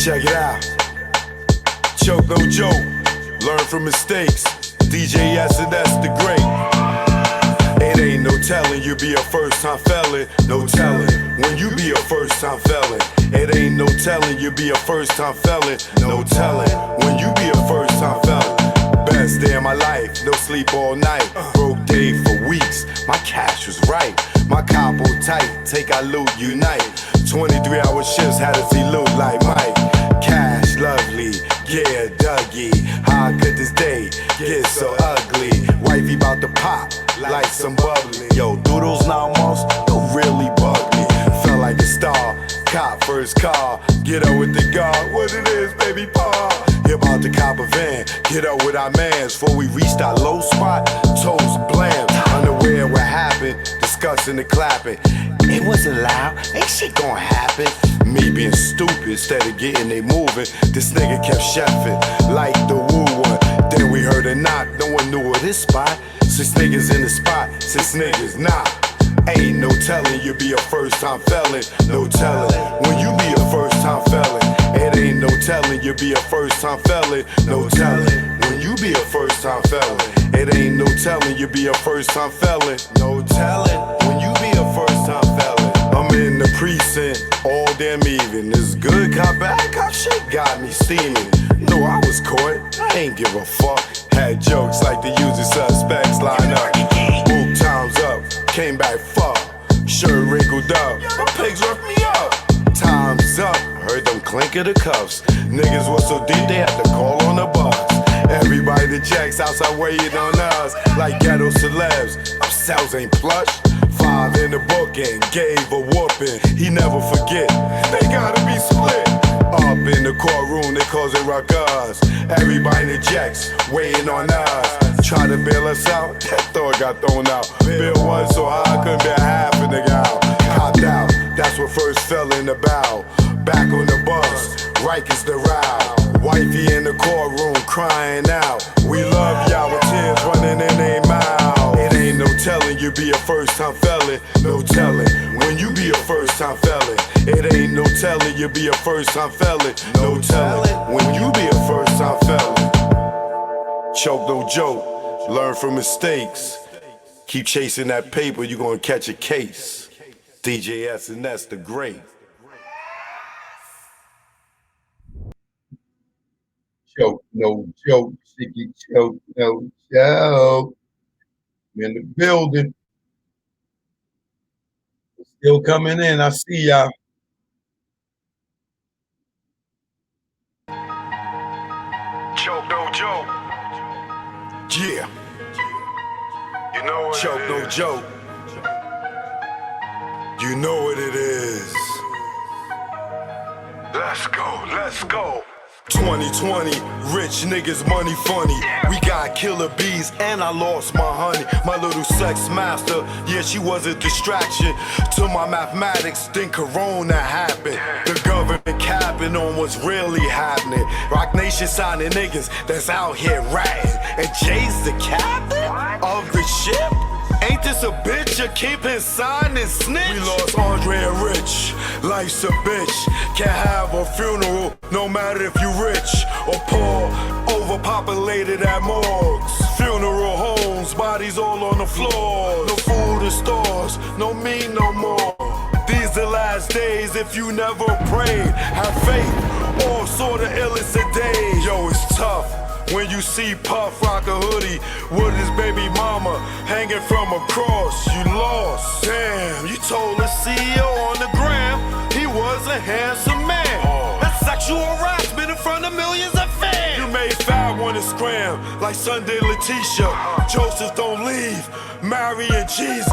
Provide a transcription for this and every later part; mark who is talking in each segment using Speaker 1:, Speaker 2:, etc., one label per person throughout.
Speaker 1: Check it out. Choke no joke. Learn from mistakes. DJ S&S the great. It ain't no telling you be a first time felon. No telling when you be a first time felon. It ain't no telling you be a first time felon. No telling when you be a first time felon. Best day of my life, no sleep all night. Broke day for weeks, my cash was right. My capo tight, take our loot, unite. 23-hour shifts had to see loot like Mike. Cash lovely, yeah, Dougie. How could this day get so ugly? Wifey bout to pop like some bubbly. Yo, through those 9 months, you really bug me. Felt like a star, cop first car. Get up with the guard, what it is, baby paw. He about to cop a van, get up with our mans. Before we reached our low spot, toes blam. Unaware what happened, discussing and clapping. It wasn't loud, ain't shit gonna happen. Me being stupid instead of getting they moving. This nigga kept chefing like the woo one. Then we heard a knock, no one knew of this spot. 6 niggas in the spot, 6 niggas not. Ain't no telling you be a first time felon. No telling when you be a first time felon. It ain't no telling you be a first time felon. No telling when you be a first time felon. It ain't no telling you be a first time felon. No telling when you be a first time felon. I'm in the precinct all damn even. This good cop, bad cop shit got me steaming. No, I was caught, I ain't give a fuck. Had jokes like the usual suspects line up. Book times up, came back fuck. Shirt wrinkled up, my pigs roughed me up. Time's up, heard them clink of the cuffs. Niggas was so deep they had to call on the bus. Everybody that checks outside waiting on us like ghetto celebs. Ourselves ain't plush. 5 in the book and gave a whooping. He never forget, they gotta be split. Up in the courtroom, they cause it ruckus. Everybody in the jacks waiting on us. Try to bail us out, that thought got thrown out. Bill one so high, I couldn't bear half a nigga out. Copped out, that's what first fell in the bow. Back on the bus, Rikers the row. Wifey in the courtroom crying out. We love y'all with tears running in their mouth. It ain't no telling you be a first time felon. No telling when you be a first time felon. It ain't no telling you be a first time felon. No telling when you be a first time felon. Choke no joke, learn from mistakes. Keep chasing that paper, you gonna catch a case. DJ S&S the great.
Speaker 2: Choke, no joke, sticky choke, no joke. I'm in the building. Still coming in, I see y'all.
Speaker 1: Choke no joke. Yeah. You know what choke no joke. You know what it is. Let's go, let's go. 2020, rich niggas, money funny. We got killer bees and I lost my honey. My little sex master, yeah, she was a distraction to my mathematics. Then Corona happened. The government capping on what's really happening. Rock Nation signing niggas that's out here ratting. And Jay's the captain of the ship. Ain't this a bitch? You keep his sign and snitch. We lost Andre and Rich. Life's a bitch. Can't have a funeral, no matter if you rich or poor. Overpopulated at morgues, funeral homes, bodies all on the floor. No food in stores, no me no more. These the last days. If you never prayed, have faith. All sort of illicit days. Yo, it's tough. When you see Puff rock a hoodie with his baby mama hanging from a cross, you lost. Damn, you told the CEO on the gram he was a handsome man. That's sexual harassment in front of millions of fans. You made Fab wanna scram like Sunday Letitia. Joseph don't leave, Mary and Jesus.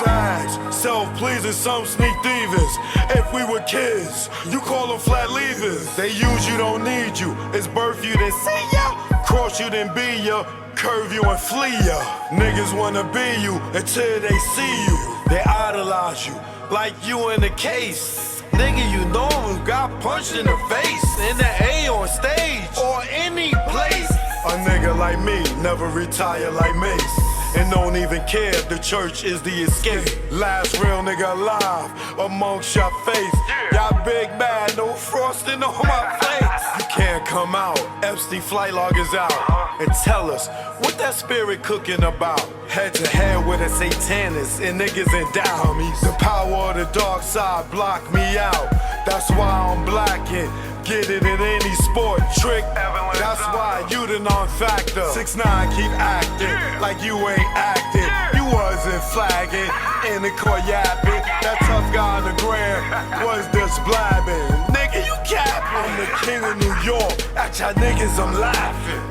Speaker 1: Sags, self-pleasing, some sneak thievers. If we were kids, you call them flat leavers. They use you, don't need you. It's birth you, then see ya. Cross you, then be ya. Curve you and flee ya. Niggas wanna be you until they see you. They idolize you like you in the case. Nigga, you know who got punched in the face, in the A on stage, or any place. A nigga like me never retire like Mace. and don't even care if the church is the escape. Last real nigga alive amongst your face. Y'all big bad, no frosting on my face. You can't come out, Epstein flight log is out, and tell us what that spirit cooking about. Head to head with a satanist and niggas in doubt. The power of the dark side block me out. That's why I'm black and get it in any sport trick. That's why you the non-factor. 6ix9ine keep acting like you ain't acting. You wasn't flagging in the court yapping. That tough guy on the gram was just blabbing. Nigga, you capping. I'm the king of New York. At y'all niggas, I'm laughing.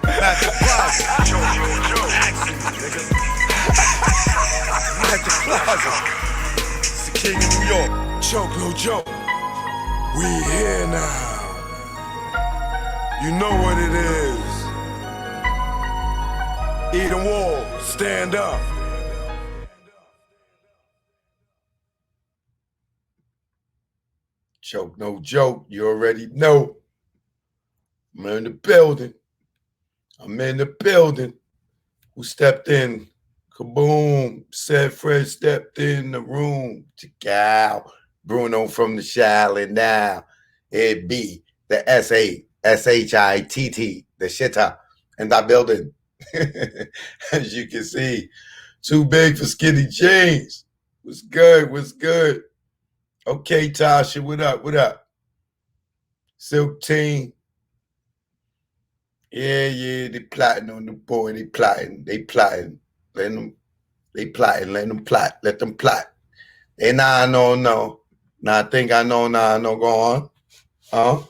Speaker 1: At the plaza. At the plaza. It's the king of New York. Choke, no joke. We here now. You know what it is. Eden Wall, stand up.
Speaker 2: Choke, no joke. You already know. I'm in the building. Who stepped in? Kaboom. Said Fred stepped in the room. Chicow. Bruno from the Shaolin now. It be the SHITT, the shitter, in that building. As you can see, too big for skinny jeans. What's good? Okay, Tasha, what up? Silk Team. Yeah, they plotting on the boy. They plotting. Let them plot. They know. Now I think I know go on.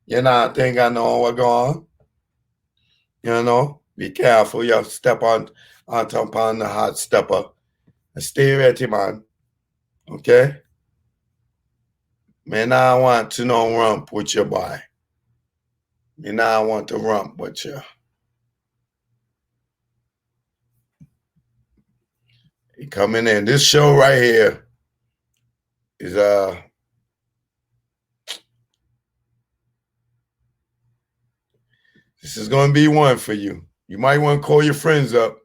Speaker 2: You know, I think I know what go on. You know, be careful. You step on top on the hot stepper. And stay ready, man. Okay? Man, I want to no rump with your boy. I want to rump with you. He coming in. This show right here is this is gonna be one for you. You might want to call your friends up.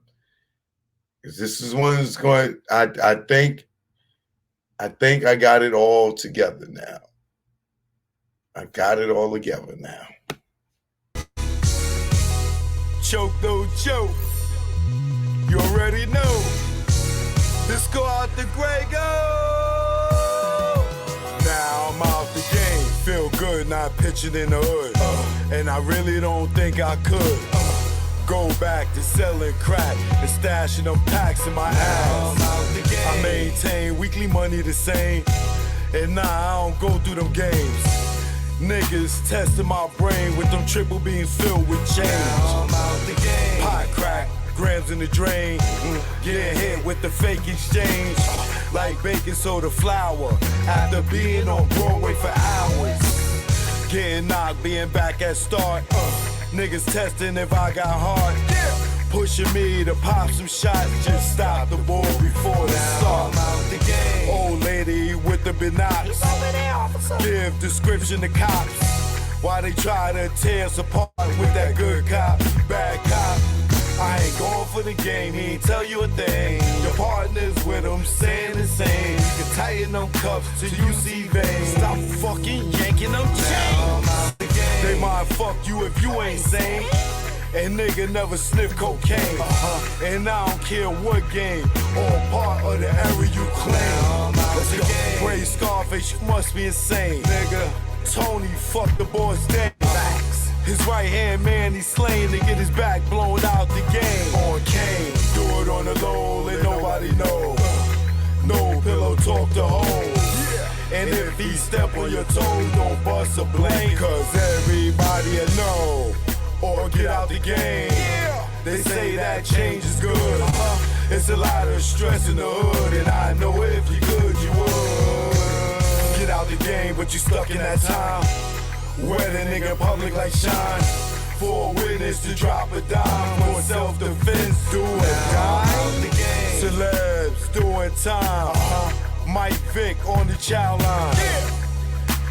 Speaker 2: Because this is one that's going, I think I got it all together now.
Speaker 1: Choke, no joke. You already know. Let's go out the gray, go. Now I'm out the game. Feel good not pitching in the hood. And I really don't think I could go back to selling crack and stashing them packs in my ass. I maintain weekly money the same. And nah, I don't go through them games. Niggas testing my brain with them triple beams filled with change. Pot crack, grams in the drain. Getting hit with the fake exchange. Like baking soda flour. After being on Broadway for hours. Getting knocked, being back at start. Niggas testing if I got heart. Pushing me to pop some shots. Just stop the ball before the start. Old lady with the binocs. Give description to cops. Why they try to tear us apart with that good cop, bad cop. I ain't going for the game, he ain't tell you a thing. Your partner's with him, saying the same. You can tighten them cuffs till you see veins. Stop fucking yanking them chains. They might fuck you if you ain't sane. And nigga never sniff cocaine. And I don't care what game or part of the area you claim. Let's go. Brave Scarface, you must be insane. Nigga, Tony fucked the boy's day. His right hand man, he's slain to get his back blown out the game. On Kane, do it on the low, let nobody know. No pillow talk to hold. And if he step on your toes, don't bust a blame. Cause everybody will know. Or get out the game. They say that change is good. It's a lot of stress in the hood. And I know if you could, you would. Get out the game, but you stuck in that time. Where the nigga public like shine. For a witness to drop a dime. For self-defense, do or die. Celebs doing time. Mike Vick on the child line.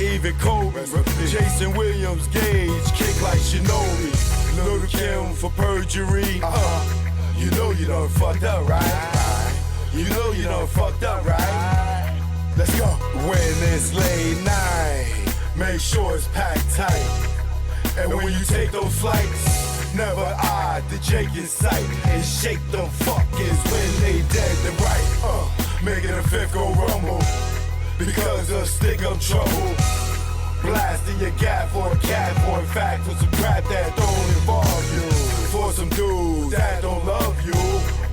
Speaker 1: Even Kobe, Jason Williams, Gage, kick like Shinobi. Little Kim for perjury. You know you done fucked up, right? You know you done fucked up, right? Let's go. When it's late night, make sure it's packed tight. And when you take those flights, never eye the Jake in sight. And shake them fuckers when they dead and right. Making a fifth go rumble because of stick up trouble. Blasting your gap for a cat, for in fact, for some crap that don't involve you. For some dudes that don't love you,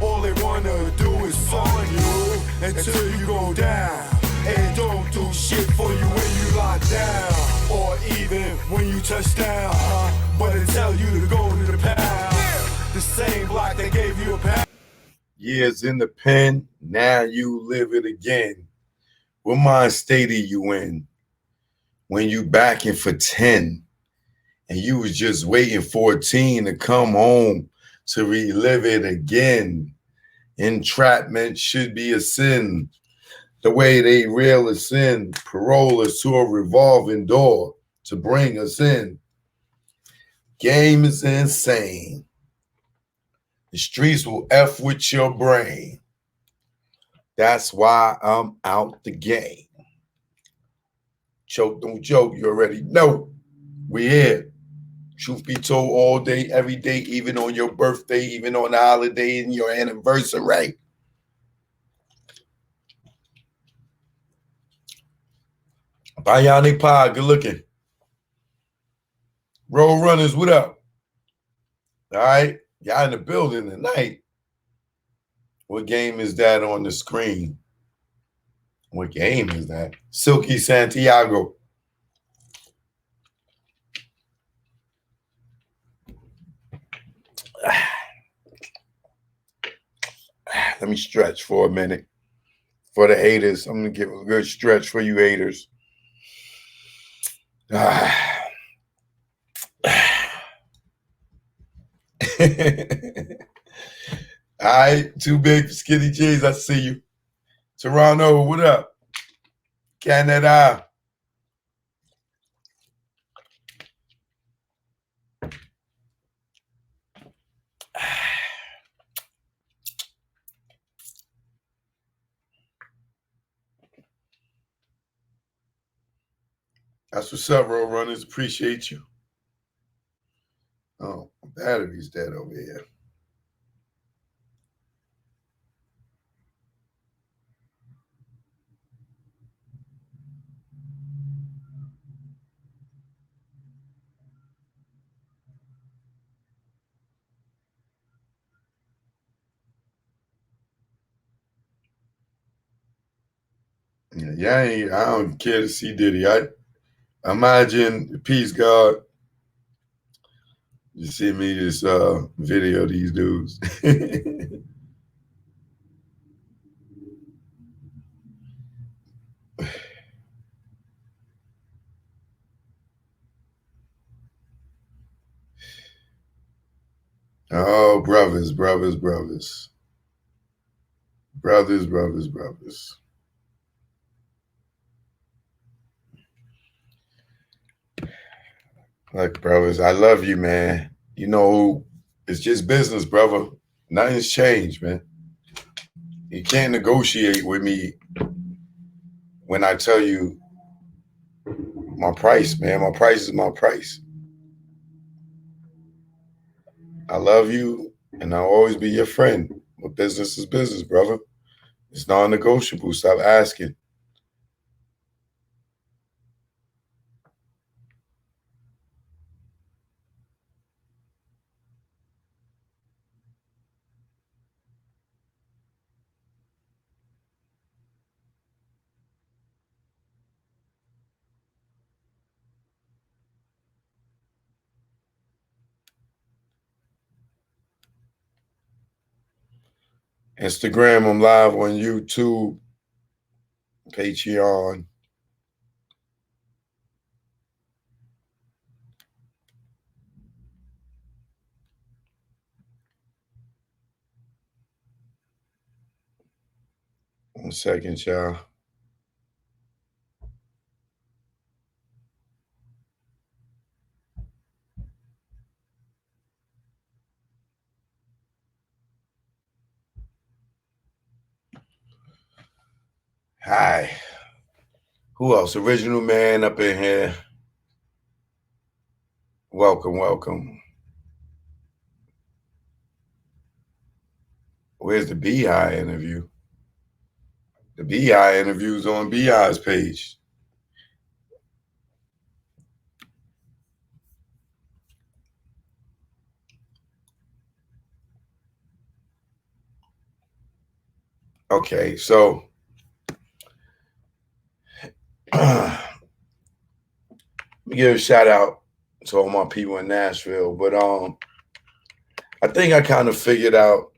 Speaker 1: all they wanna do is on you until you go down. And don't do shit for you when you lock down, or even when you touch down. But they tell you to go to the pound, the same block that gave you a pound.
Speaker 2: Years in the pen, now you live it again. What mind state are you in when you backing for 10 and you was just waiting 14 to come home to relive it again? Entrapment should be a sin. The way they reel us in, parole us to a revolving door to bring us in. Game is insane. The streets will F with your brain. That's why I'm out the game. Choke, don't joke, you already know. We here. Truth be told, all day, every day, even on your birthday, even on the holiday and your anniversary. Bionic Pod, good looking. Road Runners, what up? All right, y'all in the building tonight. What game is that on the screen? What game is that? Silky Santiago. Let me stretch for a minute. For the haters, I'm going to give a good stretch for you haters. All right, too big for skinny jeans. I see you. Toronto, what up? Canada. That's what's up, Road Runners. Appreciate you. Oh, my battery's dead over here. Yeah, I don't care to see Diddy. I imagine, peace, God. You see me this video of these dudes. Oh, brothers. Look, brothers, I love you, man. You know, it's just business, brother. Nothing's changed, man. You can't negotiate with me when I tell you my price, man. My price is my price. I love you, and I'll always be your friend. But business is business, brother. It's non-negotiable. Stop asking. Instagram, I'm live on YouTube, Patreon. One second, y'all. Hi. Who else? Original Man up in here. Welcome, welcome. Where's the BI interview? The BI interview's on BI's page. Okay, so let me give a shout out to all my people in Nashville. But I think I kind of figured out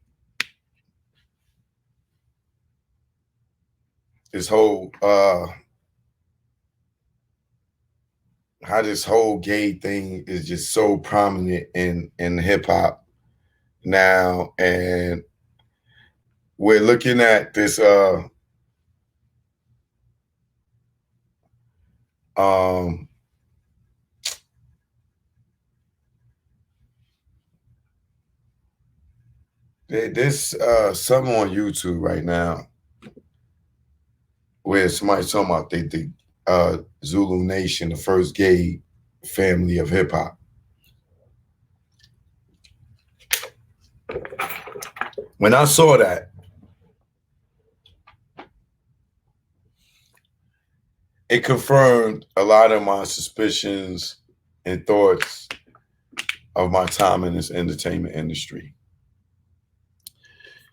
Speaker 2: this whole how this whole gay thing is just so prominent in hip hop now, and we're looking at this there's something on YouTube right now where somebody's talking about the Zulu Nation, the first gay family of hip hop. When I saw that, it confirmed a lot of my suspicions and thoughts of my time in this entertainment industry.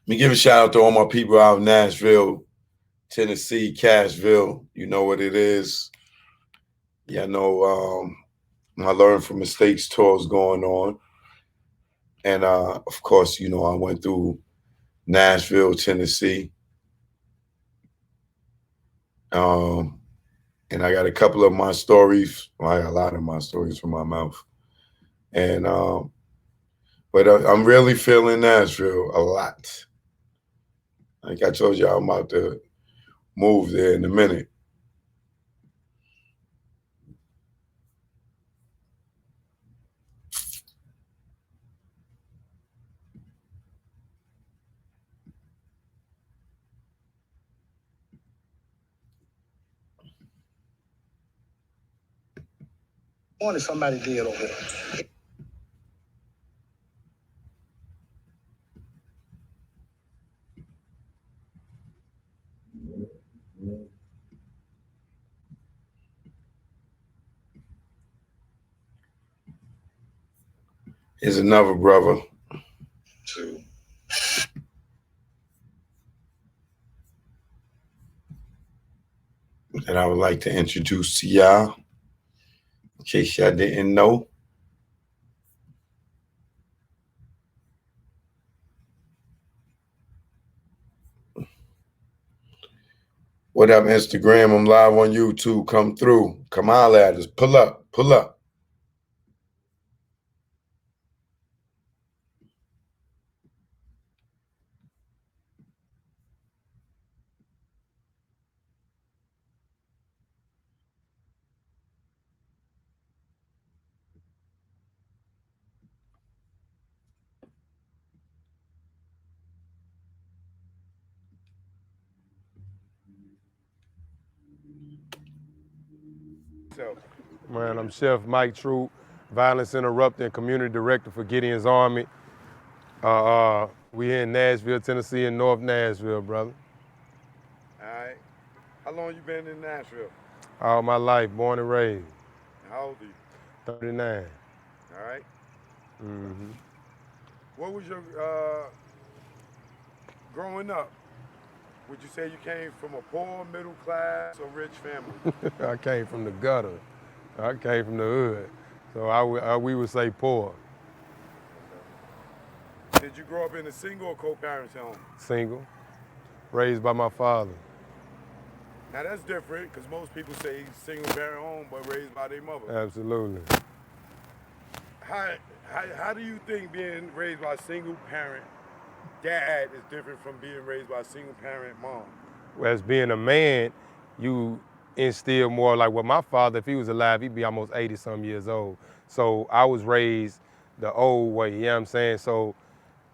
Speaker 2: Let me give a shout out to all my people out in Nashville, Tennessee, Cashville. You know what it is. Yeah, I know I learned from mistakes tours going on. And of course, you know, I went through Nashville, Tennessee. And I got a couple of my stories. Well, I got a lot of my stories from my mouth. And but I'm really feeling Nashville a lot. Like I told you, I'm about to move there in a minute.
Speaker 3: What if somebody did over there?
Speaker 2: Here's another brother. Two. That I would like to introduce to y'all, in case y'all didn't know. What up, Instagram? I'm live on YouTube. Come through. Come holler at us. Pull up. Pull up.
Speaker 4: Man, I'm Chef Mike Troop, Violence Interrupting Community Director for Gideon's Army. We here in Nashville, Tennessee, in North Nashville, brother.
Speaker 2: All right. How long you been in Nashville?
Speaker 4: All my life, born and raised.
Speaker 2: How old are you?
Speaker 4: 39.
Speaker 2: All right.
Speaker 4: Mm-hmm.
Speaker 2: What was your growing up? Would you say you came from a poor, middle class, or rich family?
Speaker 4: I came from the gutter. I came from the hood. So we would say poor.
Speaker 2: Did you grow up in a single or co-parents home?
Speaker 4: Single, raised by my father.
Speaker 2: Now that's different because most people say single parent home but raised by their mother.
Speaker 4: Absolutely.
Speaker 2: How do you think being raised by a single parent dad is different from being raised by a single parent mom?
Speaker 4: As being a man, you instill more like what my father, if he was alive, he'd be almost 80 some years old. So I was raised the old way, you know what I'm saying? So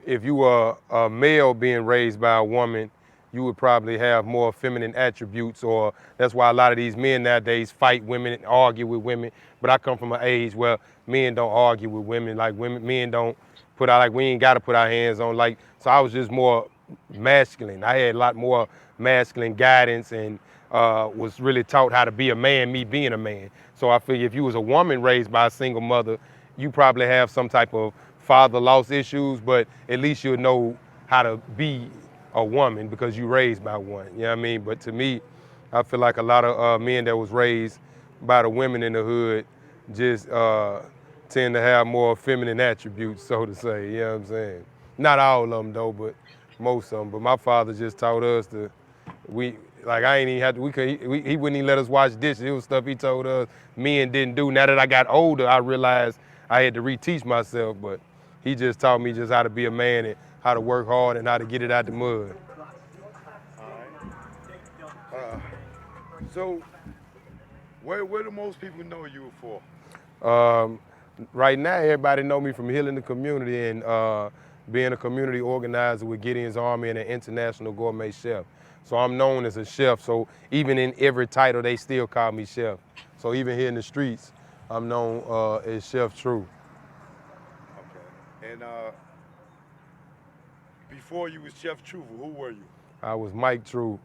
Speaker 4: if you were a male being raised by a woman, you would probably have more feminine attributes, or that's why a lot of these men nowadays fight women and argue with women. But I come from an age where men don't argue with women, like men don't put out, like we ain't got to put our hands on, like, so I was just more masculine. I had a lot more masculine guidance and was really taught how to be a man, me being a man. So I figure if you was a woman raised by a single mother, you probably have some type of father loss issues, but at least you'll know how to be a woman because you raised by one. You know what I mean? But to me, I feel like a lot of men that was raised by the women in the hood just tend to have more feminine attributes, so to say. You know what I'm saying? Not all of them though, but most of them. But my father just taught us to, I ain't even had to, he wouldn't even let us wash dishes. It was stuff he told us men didn't do. Now that I got older, I realized I had to reteach myself, but he just taught me just how to be a man and how to work hard and how to get it out the mud.
Speaker 2: So, where do most people know you for?
Speaker 4: Right now, everybody know me from healing the community and being a community organizer with Gideon's Army and an international gourmet chef. So I'm known as a chef. So even in every title, they still call me chef. So even here in the streets, I'm known as Chef True.
Speaker 2: Okay. And before you was Chef True, who were you?
Speaker 4: I was Mike True,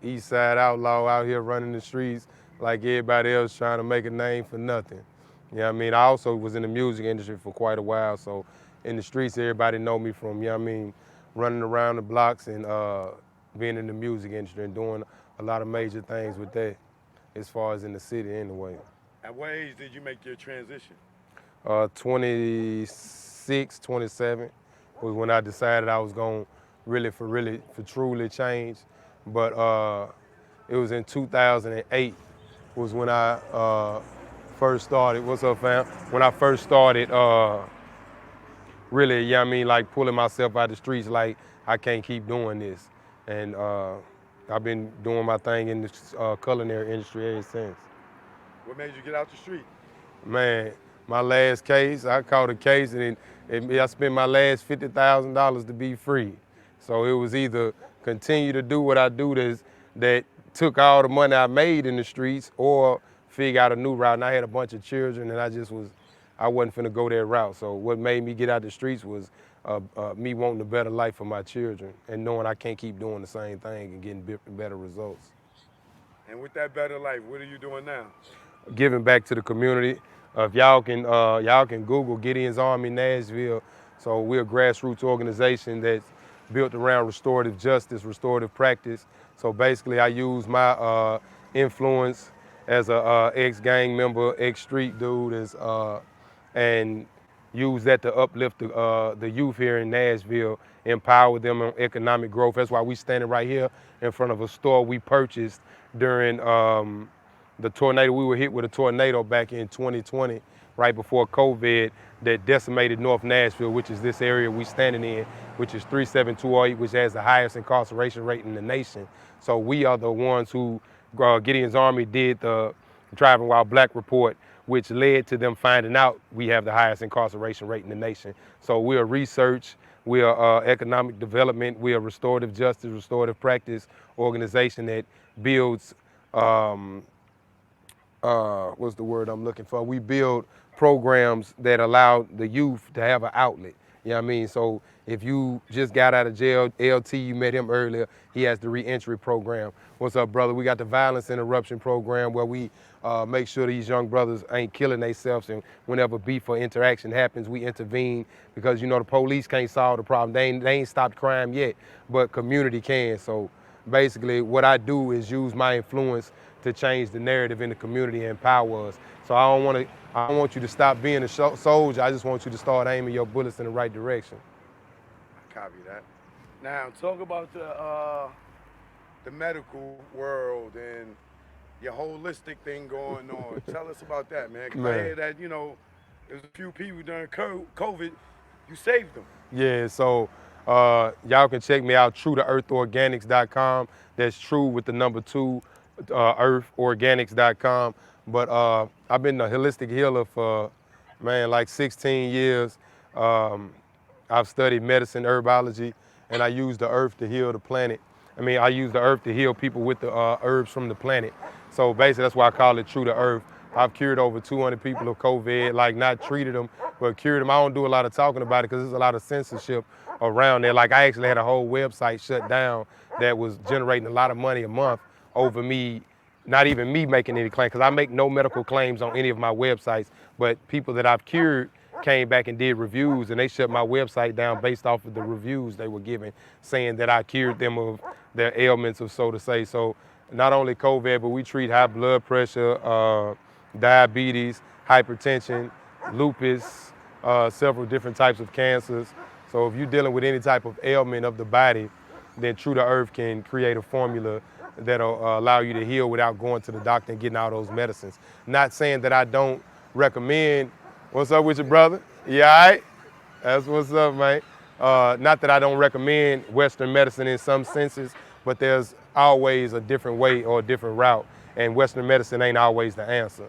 Speaker 4: East Side outlaw out here running the streets like everybody else trying to make a name for nothing. You know what I mean? I also was in the music industry for quite a while, so in the streets, everybody know me from, you know what I mean, running around the blocks and being in the music industry and doing a lot of major things with that, as far as in the city anyway.
Speaker 2: At what age did you make your transition?
Speaker 4: 26, 27 was when I decided I was going to for truly change. But it was in 2008 was when I first started. What's up, fam? When I first started really, you know what I mean, like pulling myself out the streets, like I can't keep doing this. And I've been doing my thing in the culinary industry ever since.
Speaker 2: What made you get out the street?
Speaker 4: Man, my last case, I caught a case and I spent my last $50,000 to be free. So it was either continue to do what I do that took all the money I made in the streets, or figure out a new route. And I had a bunch of children and I wasn't finna go that route. So what made me get out the streets was me wanting a better life for my children and knowing I can't keep doing the same thing and getting better results.
Speaker 2: And with that better life, what are you doing now?
Speaker 4: Giving back to the community. If y'all can Google Gideon's Army Nashville. So we're a grassroots organization that's built around restorative justice, restorative practice. So basically, I use my influence as a ex-gang member, ex-street dude, and use that to uplift the youth here in Nashville, empower them on economic growth. That's why we standing right here in front of a store we purchased during the tornado. We were hit with a tornado back in 2020, right before COVID, that decimated North Nashville, which is this area we standing in, which is 37208, which has the highest incarceration rate in the nation. So we are the ones who, Gideon's Army did the Driving While Black report, which led to them finding out we have the highest incarceration rate in the nation. So we're research, we are economic development, we are restorative justice, restorative practice organization that builds, what's the word I'm looking for? We build programs that allow the youth to have an outlet. You know what I mean? So if you just got out of jail, LT, you met him earlier, he has the reentry program. What's up, brother? We got the violence interruption program where we make sure these young brothers ain't killing themselves, and whenever beef or interaction happens, we intervene because, you know, the police can't solve the problem. They ain't stopped crime yet, but community can. So basically what I do is use my influence to change the narrative in the community and empower us. So I don't want you to stop being a soldier. I just want you to start aiming your bullets in the right direction.
Speaker 2: I copy that. Now talk about the medical world and your holistic thing going on. Tell us about that, man. 'Cause I hear that, you know, there's a few people during COVID, you saved them.
Speaker 4: Yeah, so y'all can check me out, TrueToEarthOrganics.com. That's true with the number 2, earthorganics.com. But I've been a holistic healer for, man, like 16 years. I've studied medicine, herbology, and I use the earth to heal the planet. I mean, I use the earth to heal people with the herbs from the planet. So basically, that's why I call it True to Earth. I've cured over 200 people of COVID, like not treated them, but cured them. I don't do a lot of talking about it because there's a lot of censorship around there. Like I actually had a whole website shut down that was generating a lot of money a month over me, not even me making any claim, because I make no medical claims on any of my websites, but people that I've cured came back and did reviews, and they shut my website down based off of the reviews they were giving, saying that I cured them of their ailments, or so to say. So not only COVID, but we treat high blood pressure, diabetes, hypertension, lupus, several different types of cancers. So if you're dealing with any type of ailment of the body, then True to Earth can create a formula that'll allow you to heal without going to the doctor and getting all those medicines. Not saying that I don't recommend. What's up with your brother? You all right? That's what's up, man. Not that I don't recommend Western medicine in some senses, but there's always a different way or a different route, and Western medicine ain't always the answer.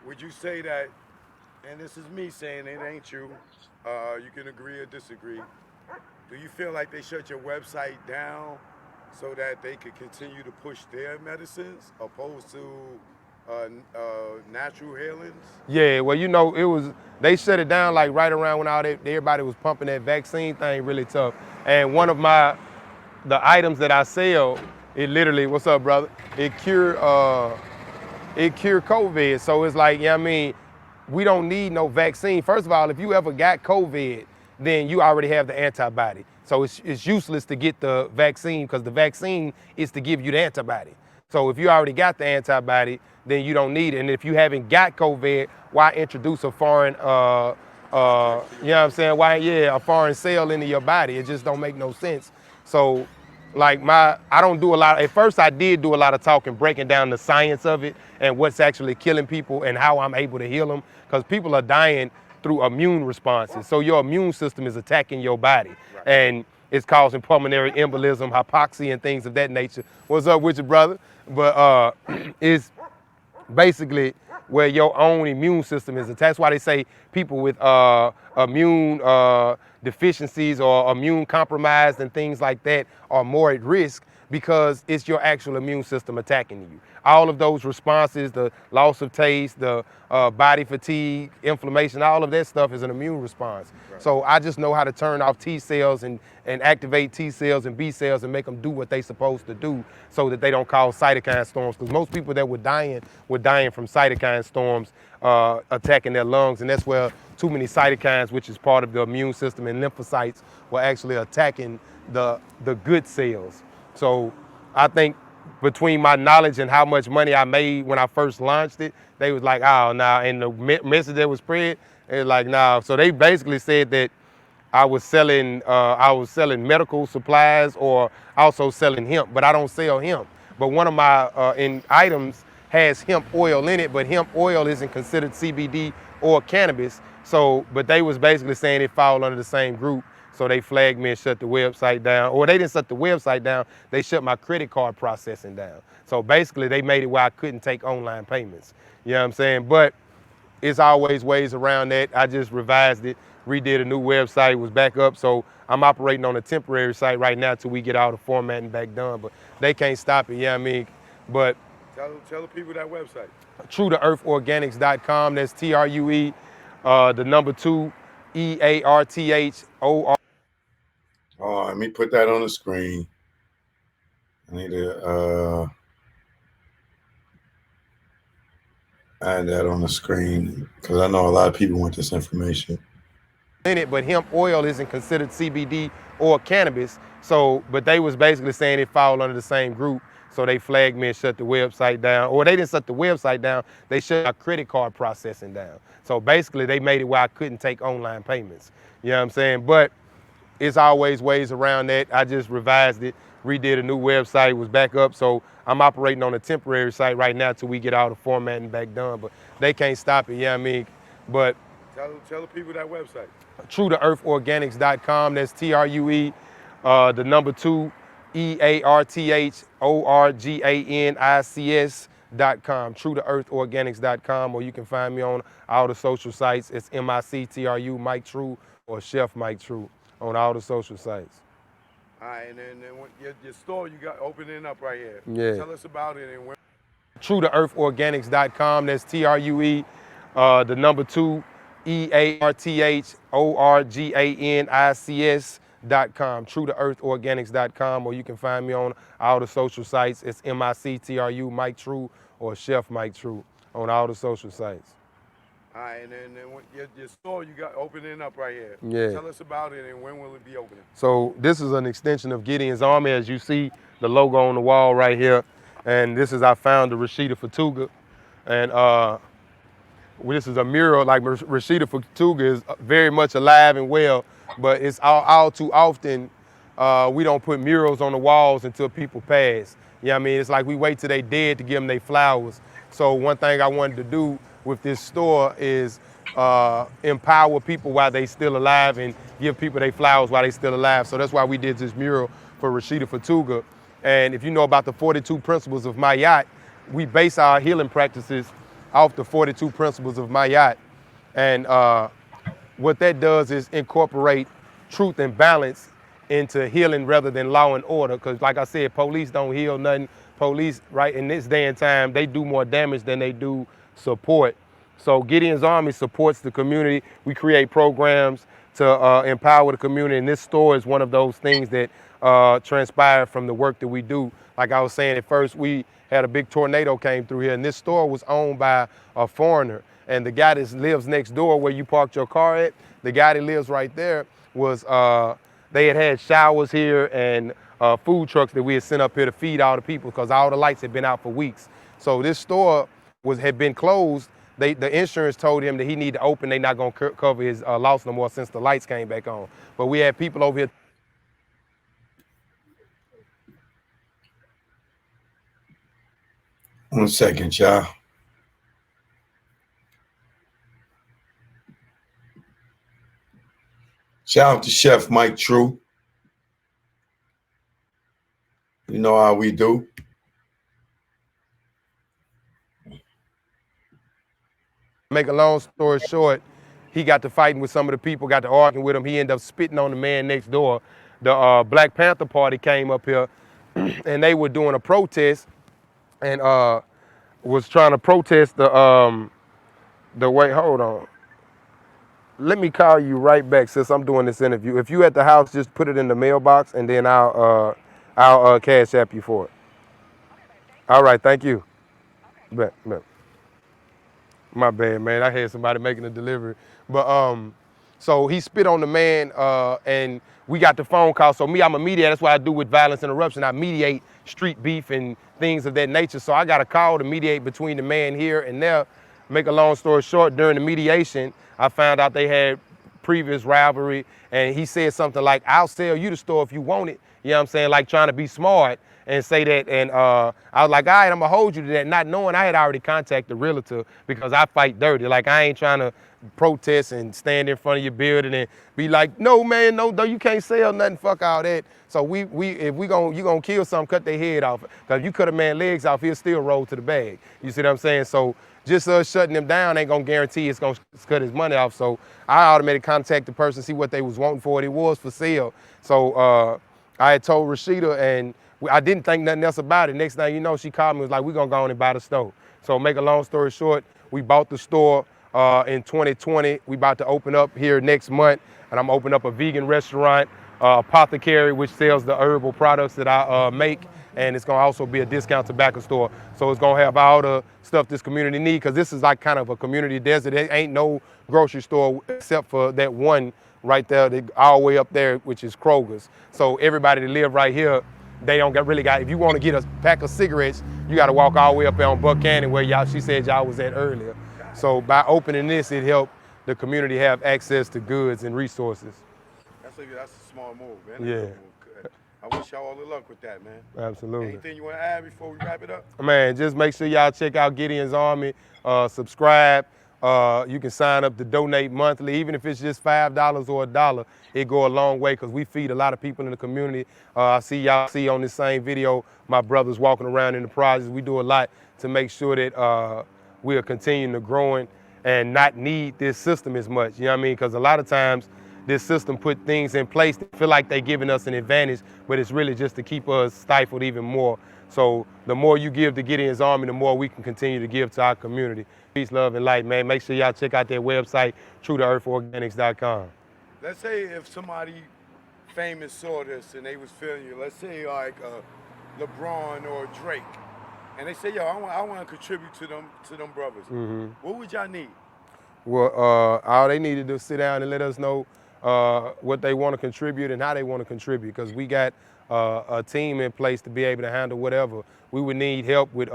Speaker 2: Would you say that, and this is me saying it ain't you, you can agree or disagree, do you feel like they shut your website down so that they could continue to push their medicines opposed to natural healings?
Speaker 4: Yeah, well, you know, they shut it down like right around when everybody was pumping that vaccine thing really tough. And one of the items that I sell, it literally, what's up, brother? It cure COVID. So it's like, I mean, we don't need no vaccine. First of all, if you ever got COVID, then you already have the antibody. So it's useless to get the vaccine, because the vaccine is to give you the antibody. So if you already got the antibody, then you don't need it. And if you haven't got COVID, why introduce a foreign, you know what I'm saying? A foreign cell into your body? It just don't make no sense. So like I don't do a lot. At first I did do a lot of talking, breaking down the science of it and what's actually killing people and how I'm able to heal them, because people are dying through immune responses. So your immune system is attacking your body, and it's causing pulmonary embolism, hypoxia, and things of that nature. What's up with you, brother? But it's basically where your own immune system is attacked. That's why they say people with immune deficiencies or immune compromised and things like that are more at risk, because it's your actual immune system attacking you. All of those responses, the loss of taste, the body fatigue, inflammation, all of that stuff is an immune response. Right. So I just know how to turn off T cells and activate T cells and B cells and make them do what they're supposed to do, so that they don't cause cytokine storms. Because most people that were dying from cytokine storms attacking their lungs, and that's where too many cytokines, which is part of the immune system, and lymphocytes were actually attacking the good cells. So I think between my knowledge and how much money I made when I first launched it, they was like, oh, nah. And the message that was spread, it was like, nah. So they basically said that I was selling medical supplies or also selling hemp, but I don't sell hemp. But one of my items has hemp oil in it, but hemp oil isn't considered CBD or cannabis. So, but they was basically saying it fall under the same group. So they flagged me and shut the website down. Or they didn't shut the website down, they shut my credit card processing down. So basically they made it where I couldn't take online payments. You know what I'm saying? But it's always ways around that. I just revised it, redid a new website, was back up. So I'm operating on a temporary site right now till we get all the formatting back done. But they can't stop it, you know what I mean? But
Speaker 2: Tell the people that website.
Speaker 4: TrueToEarthOrganics.com, that's TRUE, the number 2, EARTHOR.
Speaker 2: Oh, let me put that on the screen. I need to add that on the screen, because I know a lot of people want this information.
Speaker 4: In it, but hemp oil isn't considered CBD or cannabis. So, but they was basically saying it fall under the same group. So they flagged me and shut the website down. Or they didn't shut the website down, they shut my credit card processing down. So basically they made it where I couldn't take online payments. You know what I'm saying? But it's always ways around that. I just revised it, redid a new website, was back up. So I'm operating on a temporary site right now till we get all the formatting back done. But they can't stop it, you know what I mean? But
Speaker 2: tell the people that website.
Speaker 4: TrueToEarthOrganics.com, that's TRUE, the number 2, EARTHORGANICS.com, TrueToEarthOrganics.com, or you can find me on all the social sites. It's MICTRU, Mike True, or Chef Mike True on all the social sites.
Speaker 2: All right, and then your store you got opening up right here.
Speaker 4: Yeah.
Speaker 2: Tell us about it and when.
Speaker 4: TrueToEarthOrganics.com. That's TRUE, the number 2, EARTHORGANICS.com. TrueToEarthOrganics.com, or you can find me on all the social sites. It's MICTRU, Mike True, or Chef Mike True on all the social sites.
Speaker 2: All right, and then your store you got opening up right here.
Speaker 4: Yeah.
Speaker 2: Tell us about it and when will it be opening?
Speaker 4: So this is an extension of Gideon's Army, as you see the logo on the wall right here. And this is our founder, Rashida Fatuga. And this is a mural, like Rashida Fatuga is very much alive and well, but it's all too often we don't put murals on the walls until people pass. You know what I mean? It's like we wait till they dead to give them their flowers. So one thing I wanted to do with this store is empower people while they still alive and give people their flowers while they still alive. So that's why we did this mural for Rashida Fatuga. And if you know about the 42 principles of Mayat, we base our healing practices off the 42 principles of Mayat. And what that does is incorporate truth and balance into healing rather than law and order. Because like I said, police don't heal nothing. Police, right, in this day and time, they do more damage than they do support. So Gideon's Army supports the community. We create programs to empower the community, and this store is one of those things that transpired from the work that we do. Like I was saying, at first we had a big tornado came through here, and this store was owned by a foreigner. And the guy that lives next door where you parked your car at, the guy that lives right there was, they had showers here and food trucks that we had sent up here to feed all the people because all the lights had been out for weeks. So this store had been closed. The insurance told him that he needed to open. They're not going to cover his loss no more since the lights came back on. But we had people over here.
Speaker 2: One second, y'all. Shout out to Chef Mike True. You know how we do.
Speaker 4: Make a long story short, he got to fighting with some of the people, got to arguing with him. He ended up spitting on the man next door. The Black Panther Party came up here, and they were doing a protest, and was trying to protest the way. Hold on. Let me call you right back since I'm doing this interview. If you at the house, just put it in the mailbox, and then I'll cash app you for it. All right, thank you. Bet. My bad, man. I had somebody making a delivery. But so he spit on the man, and we got the phone call. So me, I'm a mediator. That's what I do with violence interruption. I mediate street beef and things of that nature. So I got a call to mediate between the man here and there. Make a long story short, during the mediation, I found out they had previous rivalry, and he said something like, "I'll sell you the store if you want it." You know what I'm saying? Like trying to be smart and say that. And I was like, all right, I'm gonna hold you to that, not knowing I had already contacted the realtor because I fight dirty. Like I ain't trying to protest and stand in front of your building and be like, no man, no, you can't sell nothing, fuck all that. So if you gonna kill something, cut their head off. Cause if you cut a man's legs off, he'll still roll to the bag. You see what I'm saying? So just us shutting him down ain't gonna guarantee it's gonna cut his money off. So I automatically contact the person, see what they was wanting for it. It was for sale. So I had told Rashida, and I didn't think nothing else about it. Next thing you know, she called me and was like, we're gonna go on and buy the store. So make a long story short, we bought the store in 2020. We about to open up here next month, and I'm opening up a vegan restaurant, apothecary, which sells the herbal products that I make, and it's gonna also be a discount tobacco store. So it's gonna have all the stuff this community needs, because this is like kind of a community desert. There ain't no grocery store except for that one right there, all the way up there, which is Kroger's. So everybody that live right here, they don't really got, if you want to get a pack of cigarettes, you got to walk all the way up there on Buck Canyon where she said y'all was at earlier. So by opening this, it helped the community have access to goods and resources.
Speaker 2: That's a smart move, man.
Speaker 4: Yeah.
Speaker 2: I wish y'all all the luck with that, man.
Speaker 4: Absolutely.
Speaker 2: Anything you want to add before we wrap it up?
Speaker 4: Man, just make sure y'all check out Gideon's Army, subscribe. You can sign up to donate monthly, even if it's just $5 or $1. It go a long way because we feed a lot of people in the community. I see y'all on this same video, my brothers walking around in the projects. We do a lot to make sure that we are continuing to growing and not need this system as much. You know what I mean? Because a lot of times this system put things in place that feel like they're giving us an advantage, but it's really just to keep us stifled even more. So the more you give to Gideon's Army, the more we can continue to give to our community. Peace, love, and light, man. Make sure y'all check out their website, trueToEarthOrganics.com.
Speaker 2: Let's say if somebody famous saw this and they was feeling you, let's say like LeBron or Drake, and they say, yo, I want to contribute to them brothers. What would y'all need?
Speaker 4: Well, all they need to do is sit down and let us know what they want to contribute and how they want to contribute, because we got a team in place to be able to handle whatever. We would need help with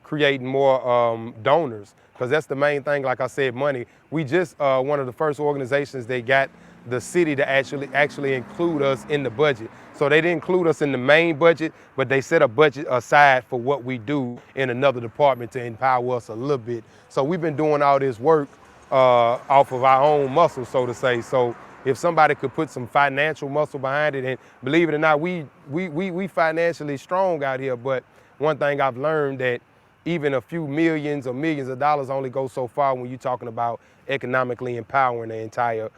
Speaker 4: creating more donors, because that's the main thing. Like I said, money. We just one of the first organizations that got the city to actually include us in the budget. So they didn't include us in the main budget, but they set a budget aside for what we do in another department to empower us a little bit. So we've been doing all this work off of our own muscle, so to say. So if somebody could put some financial muscle behind it, and believe it or not, we financially strong out here. But one thing I've learned, that even a few millions or millions of dollars only go so far when you're talking about economically empowering the entire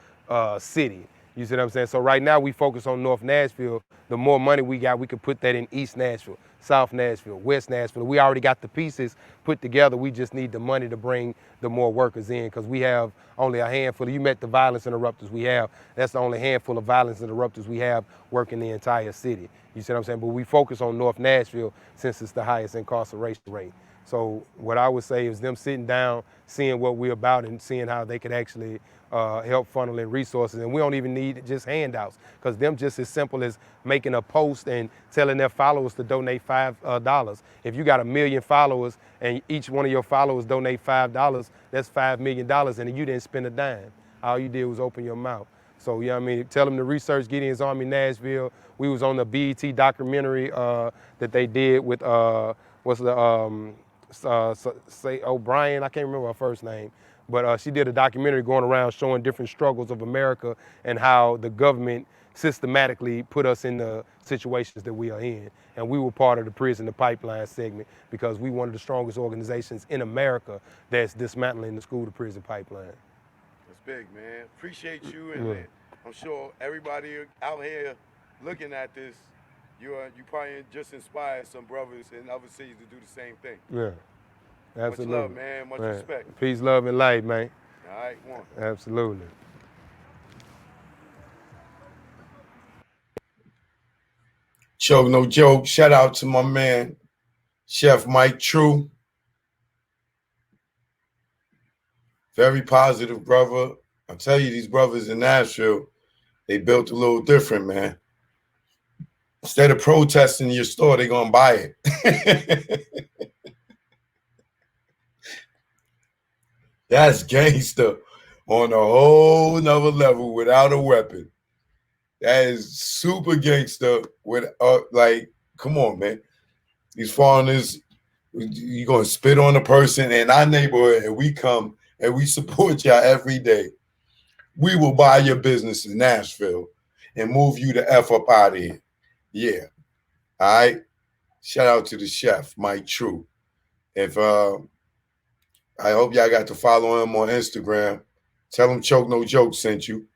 Speaker 4: city. You see what I'm saying? So right now we focus on North Nashville. The more money we got, we could put that in East Nashville, South Nashville, West Nashville. We already got the pieces put together. We just need the money to bring the more workers in, because we have only a handful. You met the violence interrupters we have. That's the only handful of violence interrupters we have working the entire city. You see what I'm saying? But we focus on North Nashville since it's the highest incarceration rate. So what I would say is them sitting down, seeing what we're about, and seeing how they could actually help funnel in resources. And we don't even need just handouts, because them just as simple as making a post and telling their followers to donate $5. If you got 1 million followers and each one of your followers donate $5, that's $5 million, and you didn't spend a dime. All you did was open your mouth. So, you know what I mean? Tell them to research Gideon's Army Nashville. We was on the BET documentary that they did with, say O'Brien, I can't remember her first name, but she did a documentary going around showing different struggles of America and how the government systematically put us in the situations that we are in. And we were part of the prison to pipeline segment, because we one of the strongest organizations in America that's dismantling the school to prison pipeline.
Speaker 2: That's big, man. Appreciate you, and I'm sure everybody out here looking at this, you probably just inspired some brothers in other cities to do the same thing.
Speaker 4: Yeah, absolutely.
Speaker 2: Much love, man. Much respect.
Speaker 4: Peace, love, and light, man.
Speaker 2: All right, one.
Speaker 4: Absolutely.
Speaker 2: Choke no joke. Shout out to my man, Chef Mike True. Very positive brother. I tell you, these brothers in Nashville, they built a little different, man. Instead of protesting your store, they're going to buy it. That's gangster on a whole nother level without a weapon. That is super gangster with, like, come on, man. These foreigners, you're going to spit on a person in our neighborhood, and we come and we support y'all every day. We will buy your business in Nashville and move you the F up out of here. Yeah. All right. Shout out to the chef, Mike True. If I hope y'all got to follow him on Instagram. Tell him Choke No Joke sent you.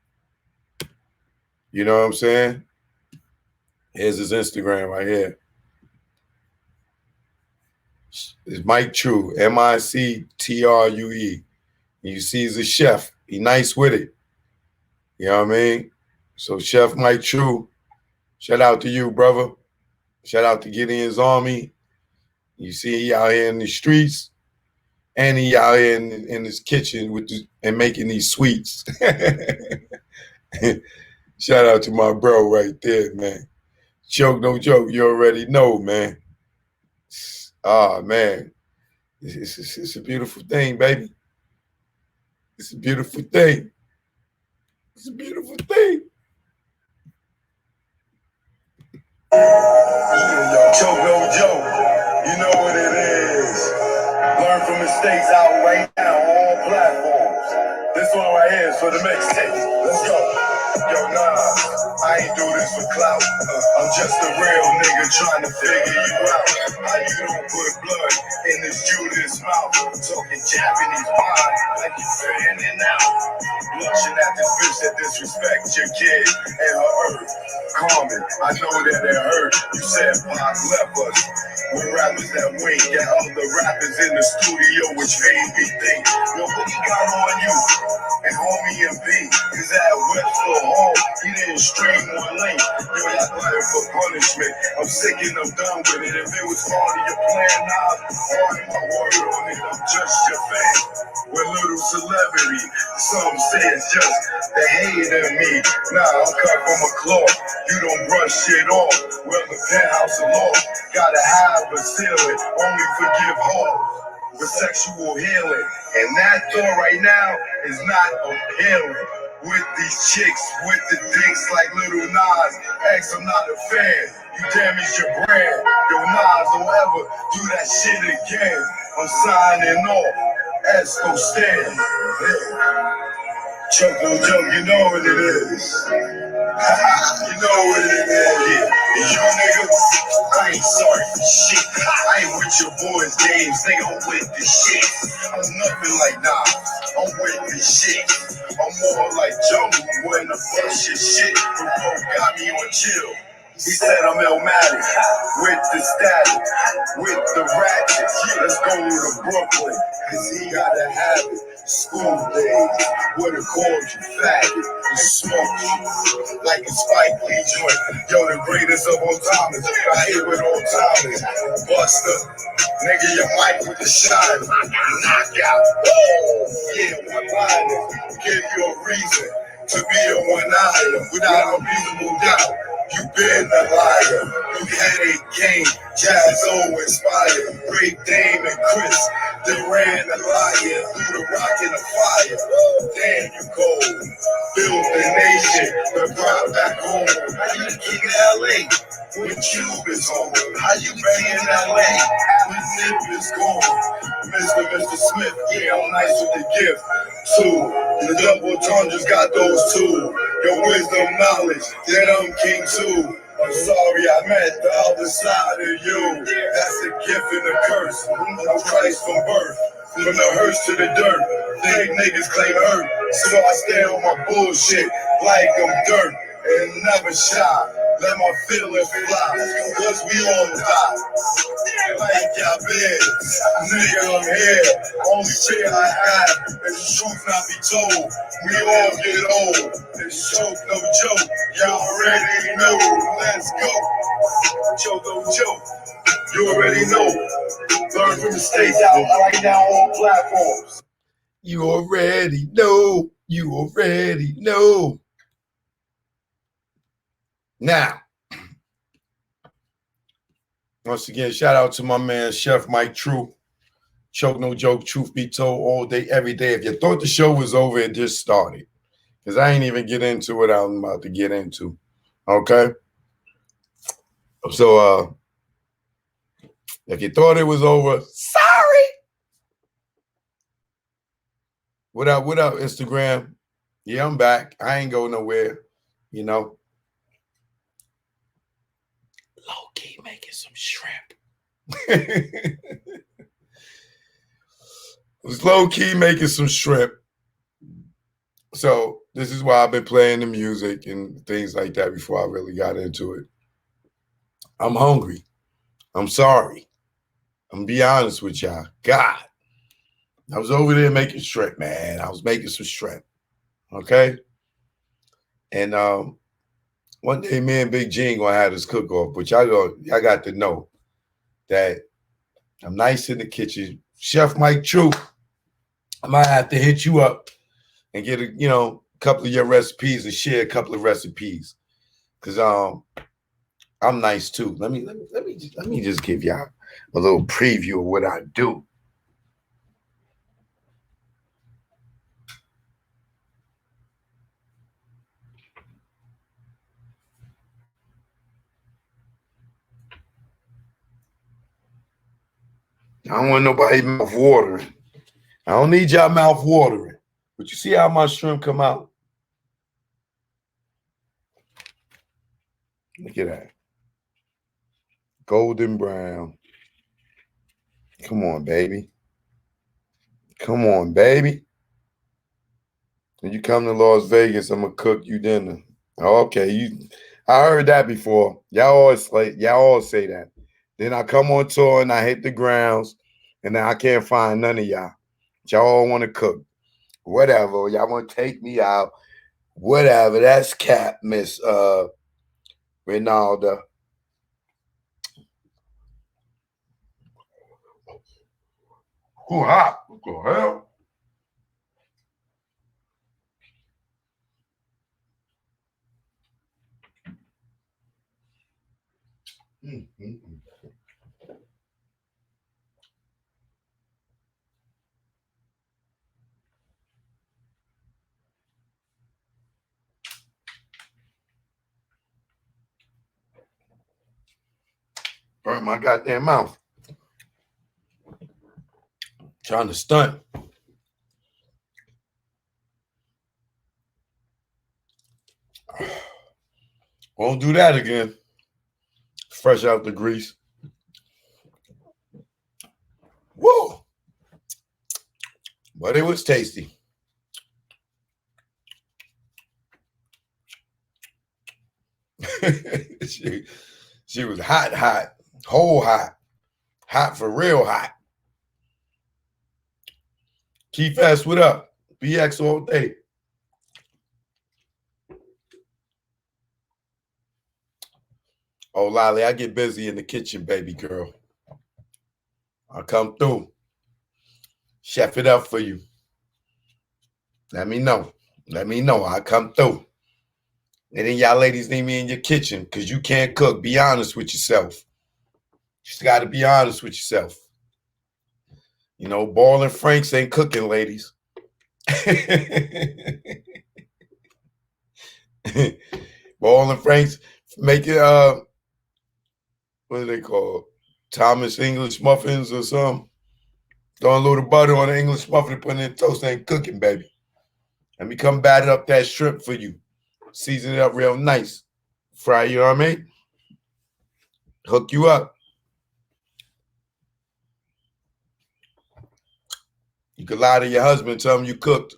Speaker 2: You know what I'm saying? Here's his Instagram right here. It's Mike True, MICTRUE. You see he's a chef. He nice with it. You know what I mean? So Chef Mike True, shout out to you, brother. Shout out to Gideon's Army. You see he out here in the streets, and he out here in his kitchen with and making these sweets. Shout out to my bro right there, man. Choke no joke, you already know, man. Ah, man. It's a beautiful thing, baby. It's a beautiful thing. It's a beautiful thing. Choke no joke. You know what it is. Learn from mistakes out right now on all platforms. This one right here is for the mixtape. Let's go.
Speaker 1: Yo, nah, I ain't do this for clout. I'm just a real nigga trying to figure you out. How you don't put blood in this Judas mouth? Talking Japanese wine like you fanning out. Blushing at this bitch that disrespects your kid and her earth. Carmen, I know that it hurt. You said Pac left us. With rappers that wink at other rappers in the studio, which made me think, yo, what he got on you? And homie and B, cause at Westfield Hall, he didn't stream one link. Yo, that's lying for punishment. I'm sick and I'm done with it. If it was part of your plan, nah, part of my word on it. I'm just your fan. With little celebrity, some say it's just the hate in me. Nah, I'm cut from a cloth. You don't brush shit off. Well, the penthouse of law, gotta have a ceiling. Only forgive hoes with sexual healing. And that thought right now is not appealing. With these chicks, with the dicks like Little Nas. X, I'm not a fan. You damage your brand. Yo, Nas don't ever do that shit again. I'm signing off. Esco stand. Choco joke, you know what it is. You know what it is. Yeah. You nigga, I ain't sorry for shit. I ain't with your boys' games, nigga. I'm with this shit. I'm nothing like nah. I'm with this shit. I'm more like Jungle when the bust your shit. Bro got me on chill. He said I'm Illmatic, with the static, with the ratchet. Let's go to Brooklyn, cause he gotta have it. School days, would've called you faggot and smoked you like a Spike Lee joint. Yo, the greatest of all timers, I hate with all timers. Buster, nigga, your mic with the shine. Knockout, yeah, one-liner, give you a reason to be a one-item without a reasonable doubt. You been a liar, you headache game, Jazzo inspired, Great Dame and Chris, they ran a liar through the rock and the fire. Damn, you cold, build the nation, but brought back home. How you in LA when Cube is home? How you be in LA when Nip is gone? Mr. Smith, yeah, I'm nice with the gift. Two, the double tundras got those two. Your wisdom, knowledge, that I'm king too. I'm sorry I met the other side of you. That's the gift and the curse of Christ from birth. From the hearse to the dirt, fake niggas claim hurt. So I stay on my bullshit like I'm dirt. And never shy, let my feelings fly. Cause we all die. Like y'all been, nigga, I'm here. Only shit I have, and the truth not be told. We all get old. This joke, no joke. Y'all already know. Let's go. Joke, no joke. You already know. Learn from the states out right now on platforms. You already know. You already know. Now, once again, shout out to my man, Chef Mike True. Choke no joke, truth be told, all day, every day. If you thought the show was over, it just started. Because I ain't even get into what I'm about to get into. Okay? So, if you thought it was over, sorry. What up, Instagram? Yeah, I'm back. I ain't going nowhere, you know. Low-key making some shrimp. Was low-key making some shrimp. So this is why I've been playing the music and things like that before I really got into it. I'm hungry. I'm sorry. I'm gonna be honest with y'all. God, I was over there making shrimp, man. I was making some shrimp. Okay? And one day me and Big G ain't gonna have this cook-off, but y'all got to know that I'm nice in the kitchen. Chef Mike True, I might have to hit you up and get a couple of your recipes and share a couple of recipes. Cause I'm nice too. Let me just give y'all a little preview of what I do. I don't want nobody mouth watering. I don't need y'all mouth watering. But you see how my shrimp come out?
Speaker 2: Look at that. Golden brown. Come on, baby. Come on, baby. When you come to Las Vegas, I'm gonna cook you dinner. Okay, I heard that before. Y'all all say that. Then I come on tour and I hit the grounds, and then I can't find none of y'all. Y'all all want to cook. Whatever. Y'all want to take me out. Whatever. That's cap, Miss Ronaldo. Who hot? What the hell? Mm-hmm. Burn my goddamn mouth. Trying to stunt. Won't do that again. Fresh out the grease. Whoa. But it was tasty. she was hot. Whole hot. Hot for real hot. Key Fast, what up? BX all day. Oh, Lolly, I get busy in the kitchen, baby girl. I'll come through. Chef it up for you. Let me know. I'll come through. And then y'all ladies need me in your kitchen because you can't cook. Be honest with yourself. You just got to be honest with yourself. You know, Ball and Franks ain't cooking, ladies. Ball and Franks make it, what do they call? Thomas English muffins or something. Throwing a little butter on an English muffin and putting it in toast, ain't cooking, baby. Let me come batter up that shrimp for you. Season it up real nice. Fry, you know what I mean? Hook you up. You could lie to your husband, tell him you cooked.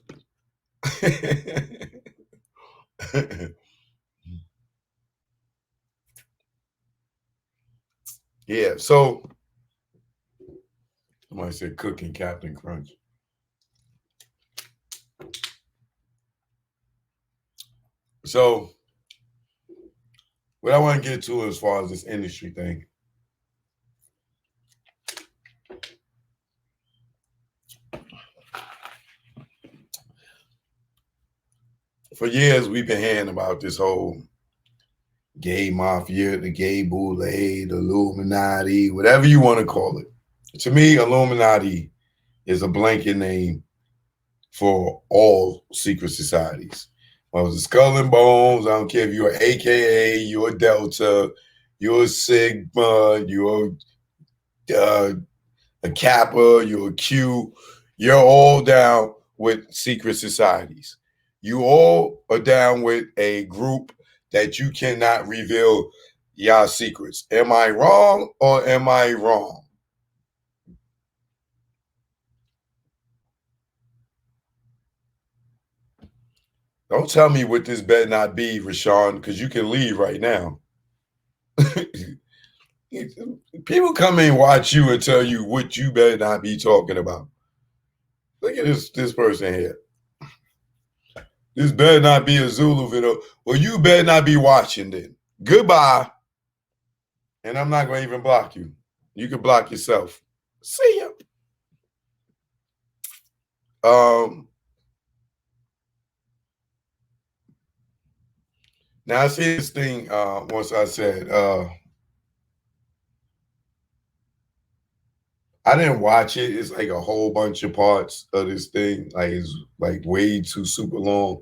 Speaker 2: Yeah, so somebody said cooking Captain Crunch. So what I want to get to as far as this industry thing. For years, we've been hearing about this whole gay mafia, the gay boule, the Illuminati, whatever you want to call it. To me, Illuminati is a blanket name for all secret societies. Well, it's Skull and Bones. I don't care if you're AKA, you're a Delta, you're a Sigma, you're a Kappa, you're a Q. You're all down with secret societies. You all are down with a group that you cannot reveal your secrets. Am I wrong or am I wrong? Don't tell me what this better not be, Rashawn, because you can leave right now. People come and watch you and tell you what you better not be talking about. Look at this person here. This better not be a Zulu video. Well, you better not be watching then. Goodbye. And I'm not going to even block you. You can block yourself. See ya. Now I see this thing once I said, I didn't watch it. It's like a whole bunch of parts of this thing. Like it's like way too super long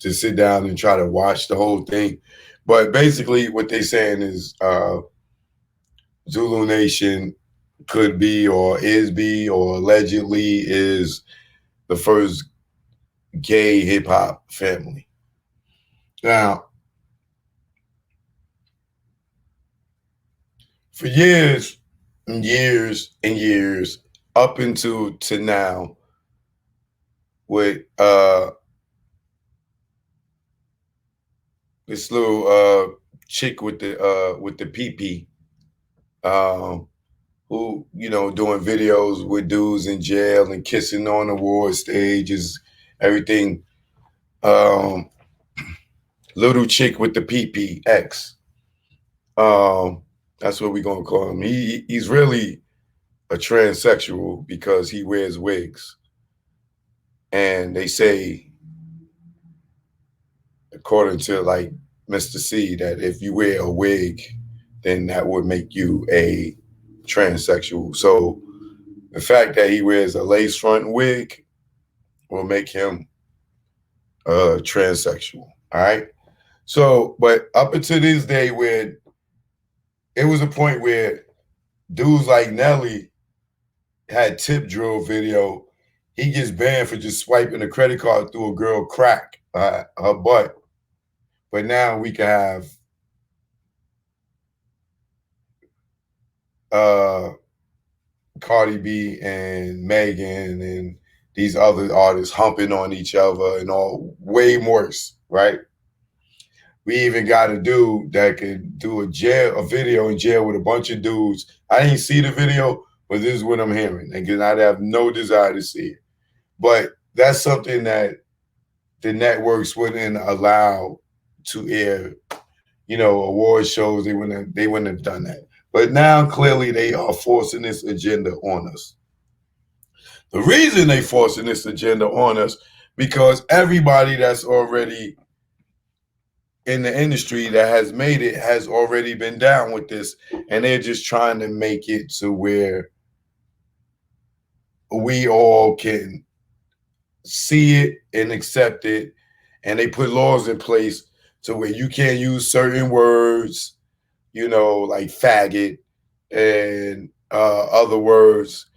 Speaker 2: to sit down and try to watch the whole thing. But basically what they're saying is Zulu Nation could be or allegedly is the first gay hip hop family. Now, for years and years and years, up into to now, with this little chick with the pee-pee, who, you know, doing videos with dudes in jail and kissing on award stages, everything. Little chick with the pee-pee, X. That's what we're gonna call him. He's really a transsexual because he wears wigs. And they say, according to like Mr. C, that if you wear a wig, then that would make you a transsexual. So the fact that he wears a lace front wig will make him a transsexual. All right. So, but up until this day, where it was a point where dudes like Nelly had tip drill video, he gets banned for just swiping a credit card through a girl crack her butt. But now we can have Cardi B and Megan and these other artists humping on each other and all, way worse, right? We even got a dude that could do a video in jail with a bunch of dudes. I didn't see the video, but this is what I'm hearing. Again, I'd have no desire to see it. But that's something that the networks wouldn't allow to air, you know, award shows. They wouldn't have done that. But now clearly they are forcing this agenda on us. The reason they forcing this agenda on us, because everybody that's already in the industry that has made it has already been down with this, and they're just trying to make it to where we all can see it and accept it, and they put laws in place to where you can't use certain words, you know, like faggot and other words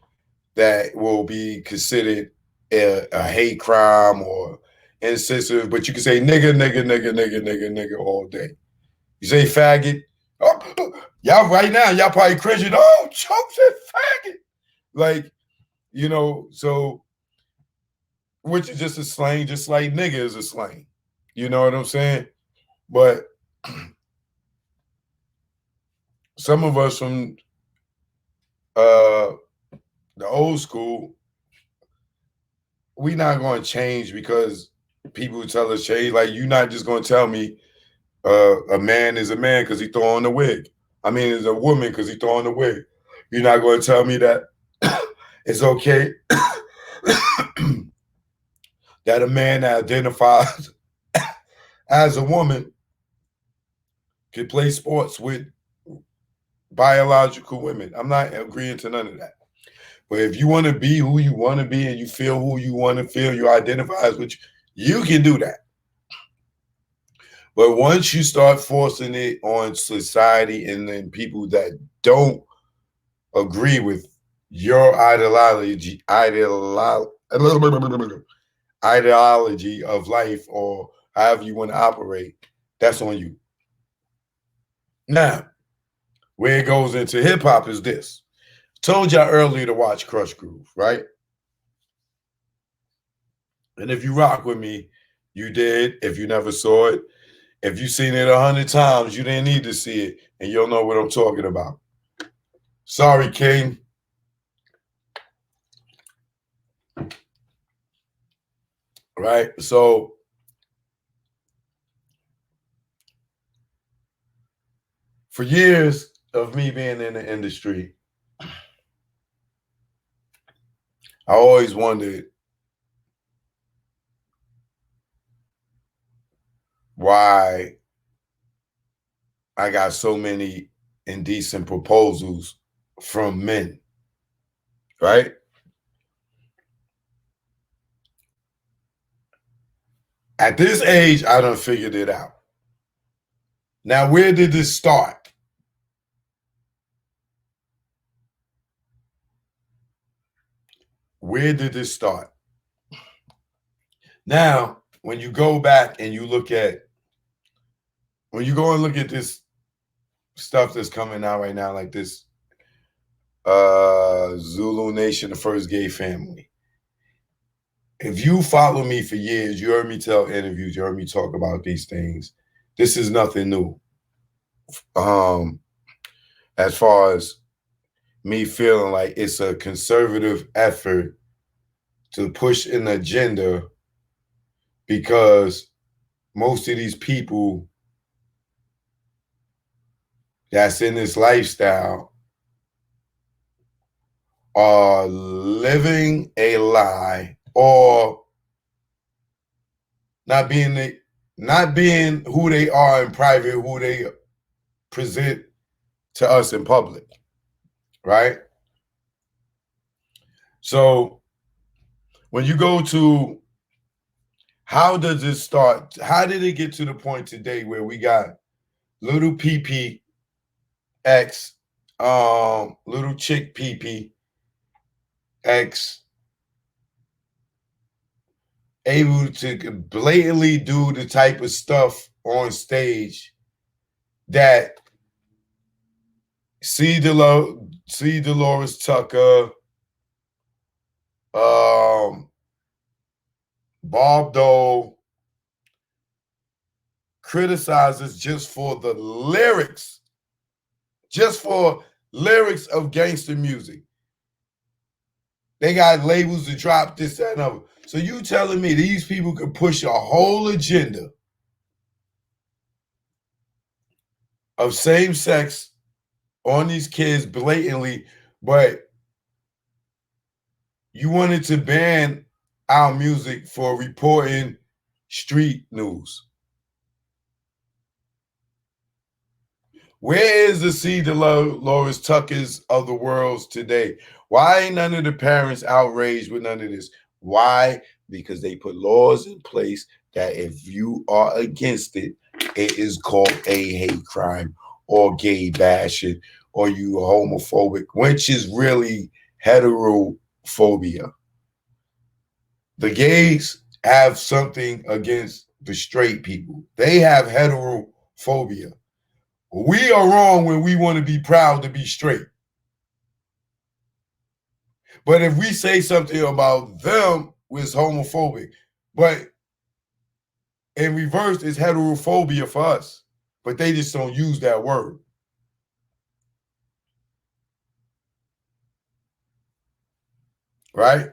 Speaker 2: that will be considered a hate crime or insensitive, but you can say nigga, nigga, nigga, nigga, nigga, nigga all day. You say faggot, oh, y'all right now, y'all probably cringing, oh, Choke said faggot. Like, you know, so, which is just a slang, just like nigga is a slang. You know what I'm saying? But some of us from the old school, we not going to change because people tell us change. Like, you're not just going to tell me a man is a man because he throw on the wig. I mean, is a woman because he throw on the wig. You're not going to tell me that it's okay that a man that identifies as a woman can play sports with biological women. I'm not agreeing to none of that. But if you want to be who you want to be and you feel who you want to feel, you identify as which, you can do that. But once you start forcing it on society and then people that don't agree with your ideology of life or however you want to operate, that's on you. Now, where it goes into hip hop is this. Told y'all earlier to watch Crush Groove, right? And if you rock with me, you did. If you never saw it, if you've seen it 100 times, you didn't need to see it, and you'll know what I'm talking about. Sorry, King. Right? So, for years of me being in the industry, I always wondered why I got so many indecent proposals from men, right? At this age, I done figured it out. Now, where did this start? Where did this start? Now, when you go back and you look at, when you go and look at this stuff that's coming out right now, like this Zulu Nation, the first gay family. If you follow me for years, you heard me tell interviews, you heard me talk about these things. This is nothing new. As far as me feeling like it's a conservative effort to push an agenda, because most of these people that's in this lifestyle are living a lie, or not being who they are in private, who they present to us in public, right? So when you go to, how does it start? How did it get to the point today where we got little PP X, little chick PP X able to blatantly do the type of stuff on stage that C. Dolores Tucker, Bob Dole criticizes just for the lyrics, of gangster music. They got labels to drop this, that, and other. So you telling me these people could push a whole agenda of same sex on these kids blatantly, but you wanted to ban our music for reporting street news? Where is the C. Dolores Tuckers of the world today? Why ain't none of the parents outraged with none of this? Why? Because they put laws in place that if you are against it, it is called a hate crime or gay bashing or you homophobic, which is really heterophobia. The gays have something against the straight people. They have heterophobia. We are wrong when we want to be proud to be straight. But if we say something about them, it's homophobic. But in reverse, it's heterophobia for us. But they just don't use that word. Right?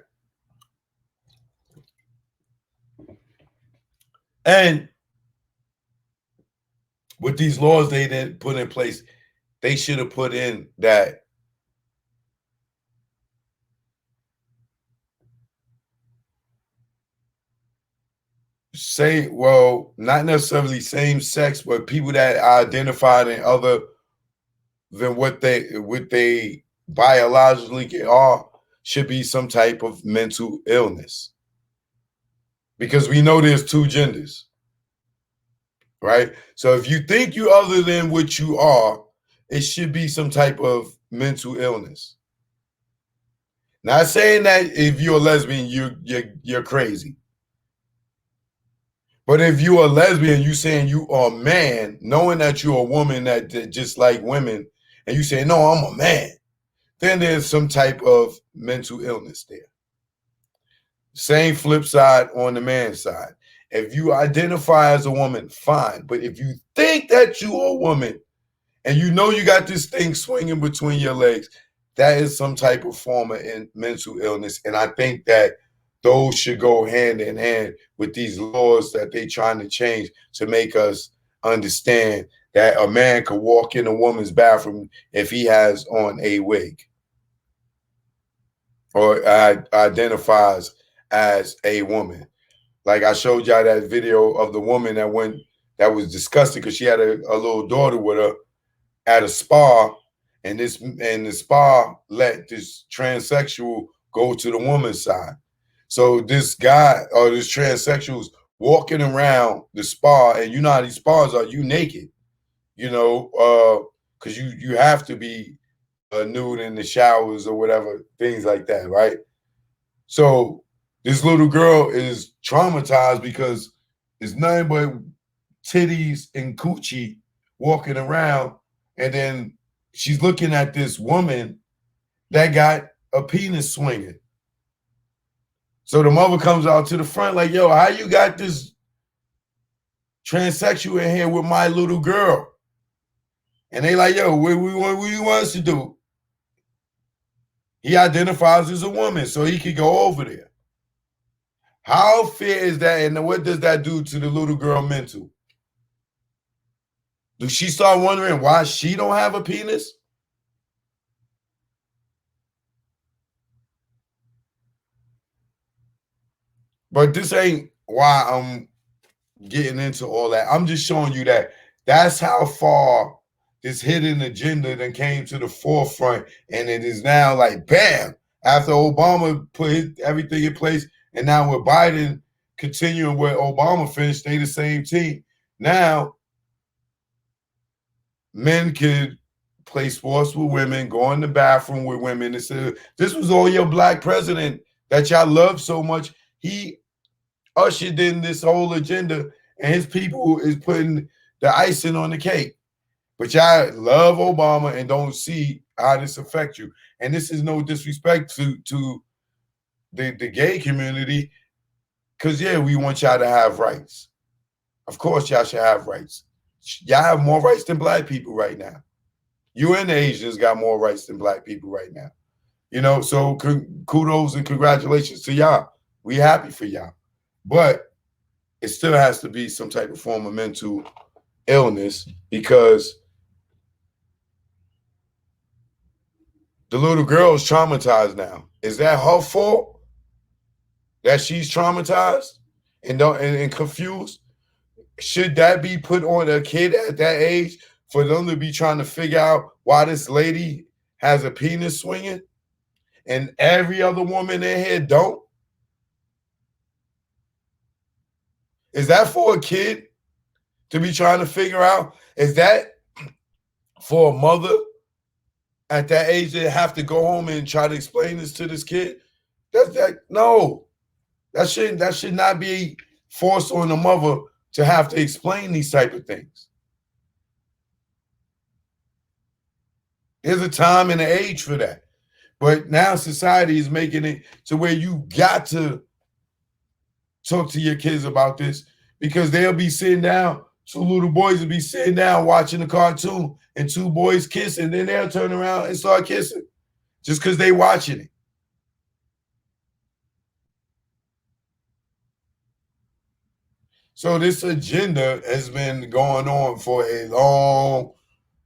Speaker 2: And with these laws they didn't put in place, they should have put in that not necessarily same sex, but people that are identified in other than what they biologically are should be some type of mental illness. Because we know there's two genders, right? So if you think you're other than what you are, it should be some type of mental illness. Not saying that if you're a lesbian, you're crazy. But if you're a lesbian, you saying you are a man, knowing that you're a woman that just like women, and you say, no, I'm a man, then there's some type of mental illness there. Same flip side on the man's side. If you identify as a woman, fine. But if you think that you're a woman and you know you got this thing swinging between your legs, that is some type of form of mental illness. And I think that those should go hand in hand with these laws that they're trying to change to make us understand that a man could walk in a woman's bathroom if he has on a wig or identifies as a woman. Like I showed y'all that video of the woman that was disgusting because she had a little daughter with her at a spa, and the spa let this transsexual go to the woman's side. So this guy or this transsexual's walking around the spa, and you know how these spas are, you naked, because you have to be nude in the showers or whatever, things like that, right? So this little girl is traumatized because it's nothing but titties and coochie walking around, And then she's looking at this woman that got a penis swinging. So the mother comes out to the front like, yo, how you got this transsexual in here with my little girl? And they like, yo, what do you want us to do? He identifies as a woman, so he could go over there. How fair is that? And what does that do to the little girl mental? Does she start wondering why she don't have a penis? But this ain't why I'm getting into all that. I'm just showing you that that's how far this hidden agenda then came to the forefront, and it is now like bam, after Obama put everything in place, and now with Biden continuing where Obama finished, they the same team. Now men could play sports with women, go in the bathroom with women. This was all your black president that y'all love so much. He ushered in this whole agenda, and his people is putting the icing on the cake. But y'all love Obama and don't see how this affects you. And this is no disrespect to the gay community, because, yeah, we want y'all to have rights. Of course, y'all should have rights. Y'all have more rights than black people right now. You and the Asians got more rights than black people right now. You know, so kudos and congratulations to y'all. We happy for y'all. But it still has to be some type of form of mental illness, because the little girl is traumatized now. Is that her fault that she's traumatized and confused? Should that be put on a kid at that age for them to be trying to figure out why this lady has a penis swinging and every other woman in here don't? Is that for a kid to be trying to figure out? Is that for a mother at that age that have to go home and try to explain this to this kid? No. That should not be forced on the mother to have to explain these type of things. There's a time and an age for that. But now society is making it to where you got to talk to your kids about this, because they'll be sitting down, two little boys will be sitting down watching a cartoon and two boys kissing, then they'll turn around and start kissing just because they watching it. So this agenda has been going on for a long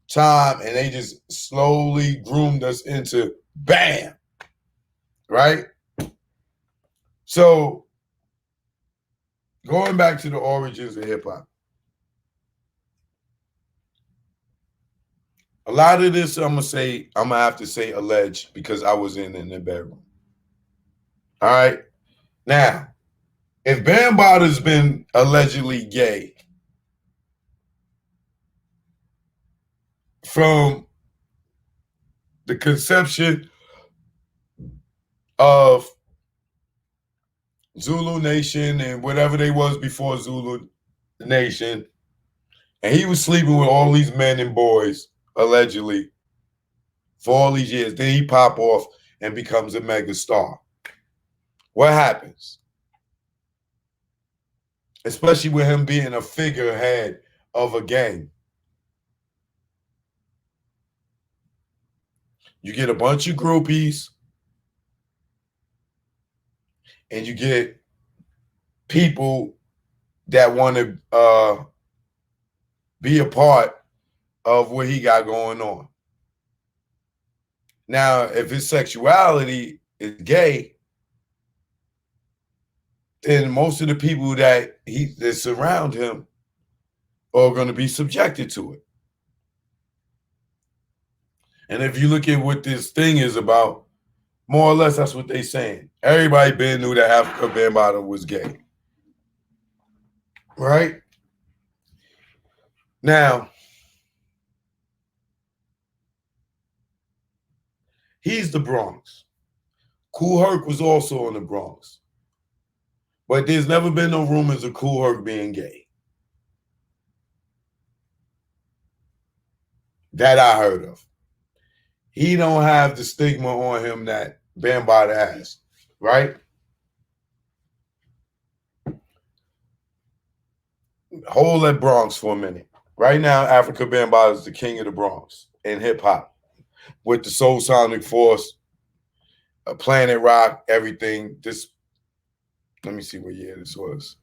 Speaker 2: time, and they just slowly groomed us into bam, right? So going back to the origins of hip hop, a lot of this I'm gonna have to say alleged, because I was in the bedroom. All right. Now, if Bambaata's been allegedly gay from the conception of Zulu Nation and whatever they was before Zulu Nation, and he was sleeping with all these men and boys, allegedly, for all these years, then he pop off and becomes a mega star. What happens? Especially with him being a figurehead of a gang. You get a bunch of groupies, and you get people that want to be a part of what he got going on. Now, if his sexuality is gay, then most of the people that surround him are going to be subjected to it. And if you look at what this thing is about, more or less that's what they're saying. Everybody knew that Africa Bambaataa was gay. Right? Now, he's the Bronx. Kool Herc was also in the Bronx. But there's never been no rumors of Kool Herc being gay. that I heard of. He don't have the stigma on him that Bambaataa has, right? Hold that Bronx for a minute. Right now, Africa Bambaataa is the king of the Bronx in hip hop with the Soul Sonic Force, Planet Rock, everything. This, let me see what year this was.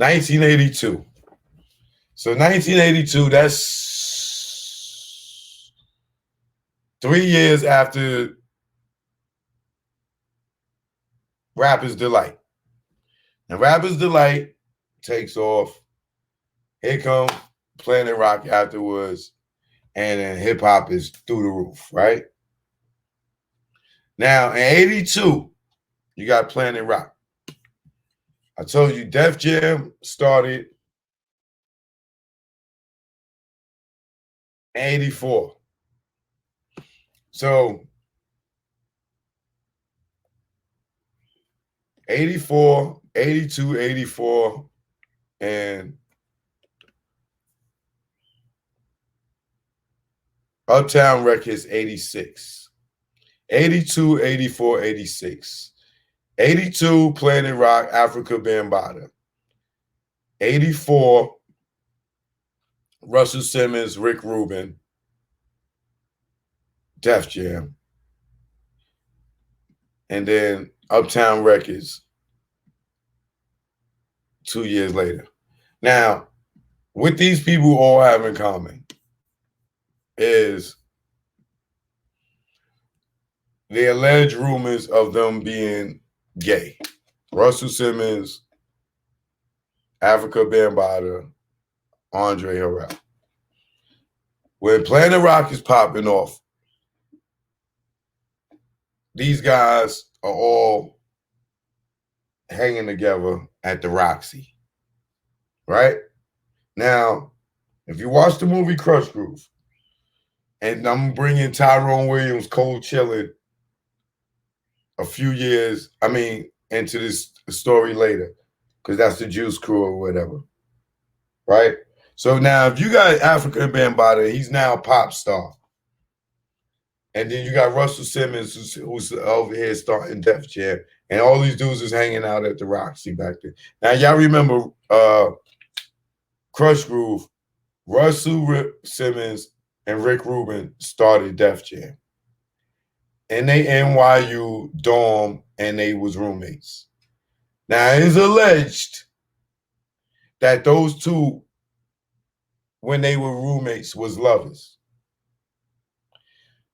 Speaker 2: $1982. So 1982, that's 3 years after Rapper's Delight. And Rapper's Delight takes off. Here comes Planet Rock afterwards. And then hip hop is through the roof, right? Now, in 82, you got Planet Rock. I told you Def Jam started in 84. So 84, 82, 84, and Uptown Records 86. 82, 84, 86. 82, Planet Rock, Africa Bambaataa. 84, Russell Simmons, Rick Rubin, Def Jam. And then Uptown Records 2 years later. Now, what these people all have in common is the alleged rumors of them being gay. Russell Simmons, Africa Bambaataa, Andre Harrell. When Planet Rock is popping off, these guys are all hanging together at the Roxy, right? Now, if you watch the movie Crush Groove, and I'm bringing Tyrone Williams, Cold Chillin' a few years, into this story later, because that's the Juice Crew or whatever, right? So now, if you got Africa Bambaataa, he's now a pop star. And then you got Russell Simmons, who's over here starting Def Jam. And all these dudes is hanging out at the Roxy back then. Now, y'all remember Crush Groove, Russell Simmons and Rick Rubin started Def Jam. And they NYU dorm, and they was roommates. Now, it's alleged that those two, when they were roommates, was lovers.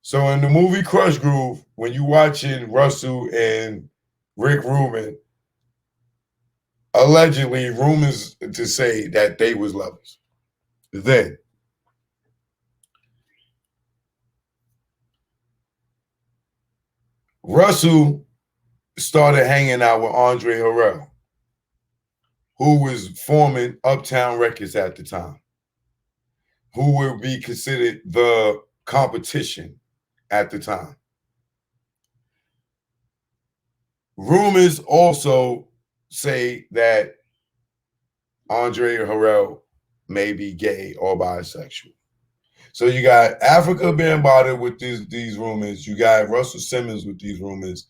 Speaker 2: So in the movie Crush Groove, when you watching Russell and Rick Rubin, allegedly rumors to say that they was lovers. Then Russell started hanging out with Andre Harrell, who was forming Uptown Records at the time, who would be considered the competition at the time. Rumors also say that Andre Harrell may be gay or bisexual. So you got Africa Bambaataa with these rumors. You got Russell Simmons with these rumors.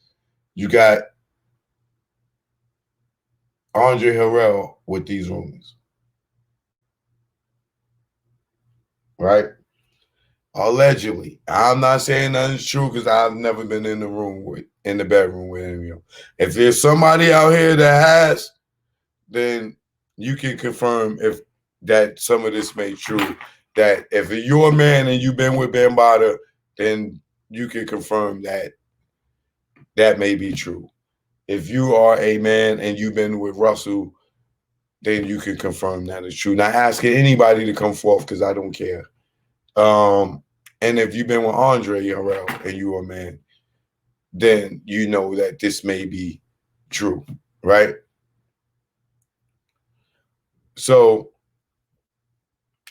Speaker 2: You got Andre Harrell with these rumors. Right? Allegedly. I'm not saying nothing's true because I've never been in the bedroom with any of them. If there's somebody out here that has, then you can confirm if that some of this may be true. That if you're a man and you've been with Bambaataa, then you can confirm that that may be true. If you are a man and you've been with Russell, then you can confirm that it's true. Not asking anybody to come forth because I don't care. And if you've been with Andre RL and you are a man, then you know that this may be true, right? So,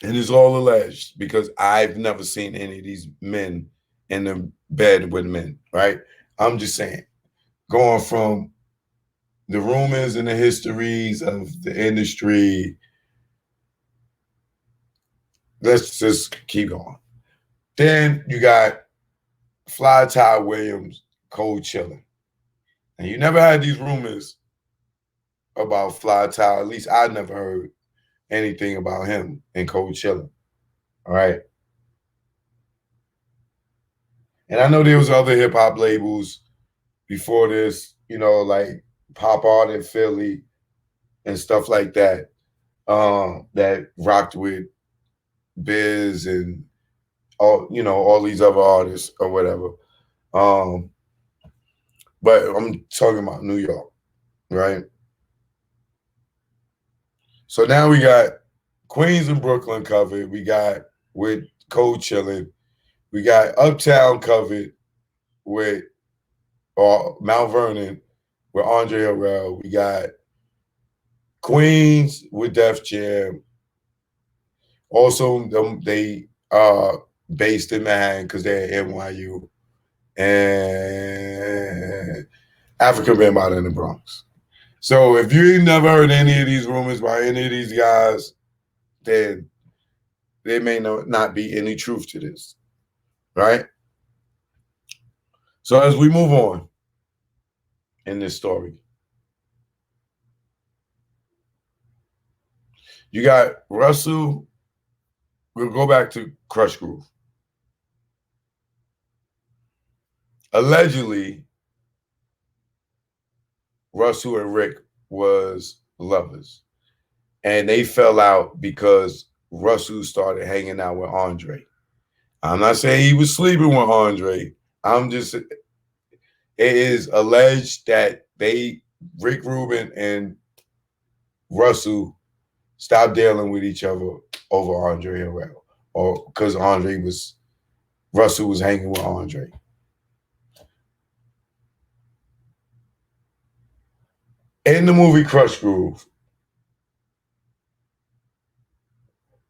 Speaker 2: it is all alleged because I've never seen any of these men in the bed with men, right? I'm just saying, going from the rumors and the histories of the industry, let's just keep going. Then you got Fly Ty Williams, cold chilling. And you never had these rumors about Fly Ty. At least I never heard anything about him and cold chilling. All right. And I know there was other hip hop labels before this, you know, like Pop Art in Philly and stuff like that, that rocked with Biz and all, you know, all these other artists or whatever. But I'm talking about New York, right? So now we got Queens and Brooklyn covered. We got with Cold Chillin'. We got Uptown covered with Mount Vernon with Andre Harrell. We got Queens with Def Jam. Also, they are based in Manhattan because they're at NYU. And African Band out in the Bronx. So if you ain't never heard any of these rumors by any of these guys, then there may not be any truth to this, right? So as we move on in this story, you got Russell. We'll go back to Crush Groove. Allegedly, Russell and Rick was lovers. And they fell out because Russell started hanging out with Andre. I'm not saying he was sleeping with Andre. It is alleged that Rick Rubin and Russell stopped dealing with each other over Andre Harrell, or because Russell was hanging with Andre. In the movie Crush Groove,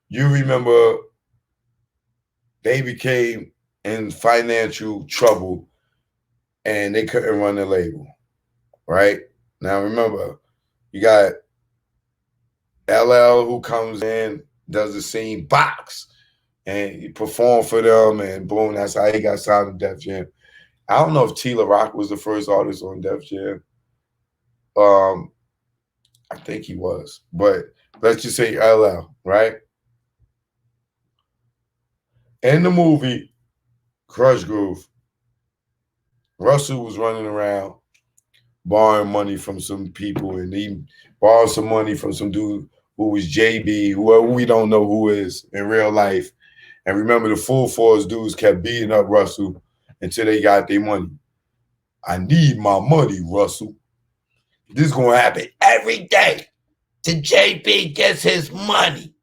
Speaker 2: you remember they became in financial trouble and they couldn't run the label, right? Now remember, you got LL who comes in, does the scene box, and he performed for them, and boom, that's how he got signed to Def Jam. I don't know if T La Rock was the first artist on Def Jam. I think he was, but let's just say LL, right? In the movie Crush Groove, Russell was running around borrowing money from some people, and he borrowed some money from some dude who was JB, whoever we don't know who is in real life. And remember, the Full Force dudes kept beating up Russell until they got their money. I need my money, Russell. This is going to happen every day till JB gets his money.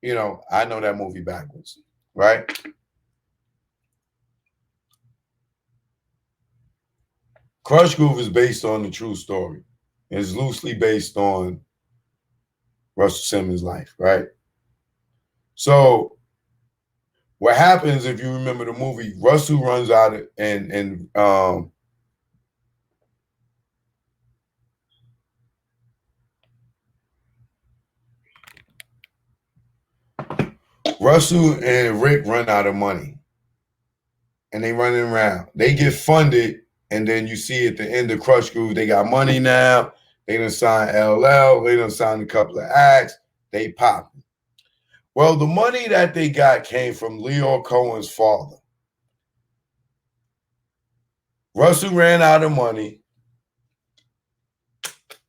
Speaker 2: You know, I know that movie backwards, right? Crush Groove is based on the true story. It's loosely based on Russell Simmons' life, right? So what happens, if you remember the movie, Russell runs out and Russell and Rick run out of money. And they running around. They get funded, and then you see at the end of Crush Groove, they got money now. They done signed LL. They done signed a couple of acts. They popping. Well, the money that they got came from Lyor Cohen's father. Russell ran out of money.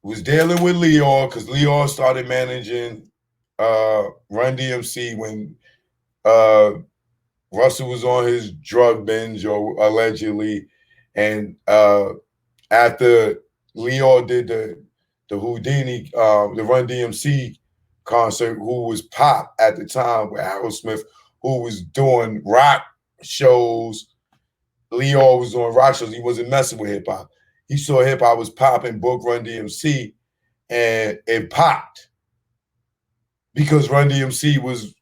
Speaker 2: Was dealing with Lyor because Lyor started managing Run DMC when Russell was on his drug binge, or allegedly, and after Lyor did the Houdini, the Run DMC concert, who was Pop at the time with Aerosmith who was doing rock shows. Leo was doing rock shows. He wasn't messing with hip hop. He saw hip hop was popping, booked Run DMC, and it popped because Run DMC was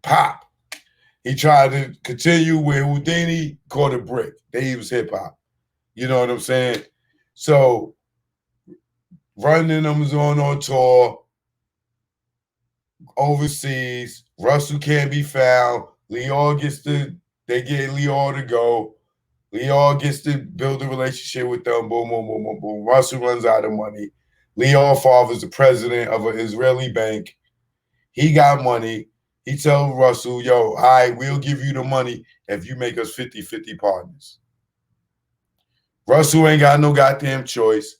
Speaker 2: pop. He tried to continue with Houdini, caught a brick. He was hip hop. You know what I'm saying? So Run and them was on tour overseas. Russell can't be found. They get Leo to go. Leo gets to build a relationship with them. Boom, boom, boom, boom, boom. Russell runs out of money. Leo father's the president of an Israeli bank. He got money. He tells Russell, yo, all right, we'll give you the money if you make us 50-50 partners. Russell ain't got no goddamn choice.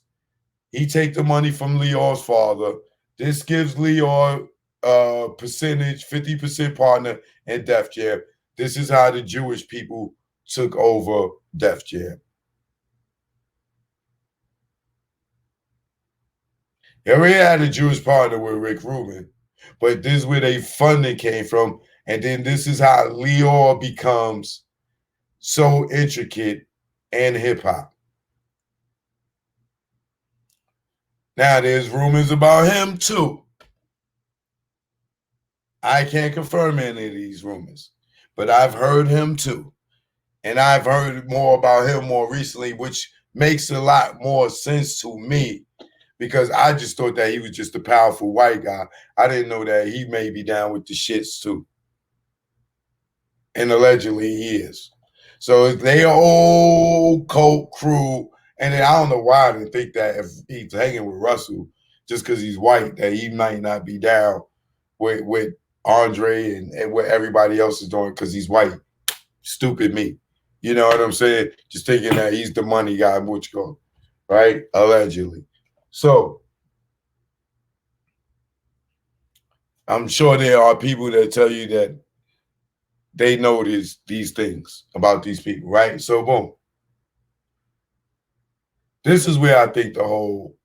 Speaker 2: He take the money from Leo's father. This gives Leo a percentage, 50% partner in Def Jam. This is how the Jewish people took over Def Jam. They already had a Jewish partner with Rick Rubin, but this is where their funding came from. And then this is how Leo becomes so intricate in hip hop. Now there's rumors about him too. I can't confirm any of these rumors, but I've heard him too. And I've heard more about him more recently, which makes a lot more sense to me because I just thought that he was just a powerful white guy. I didn't know that he may be down with the shits too. And allegedly he is. So they old cult crew. And then I don't know why I didn't think that if he's hanging with Russell, just because he's white, that he might not be down with Andre and what everybody else is doing because he's white. Stupid me. You know what I'm saying? Just thinking that he's the money guy, which go, right? Allegedly. So I'm sure there are people that tell you that they know these things about these people, right? So boom. This is where I think the whole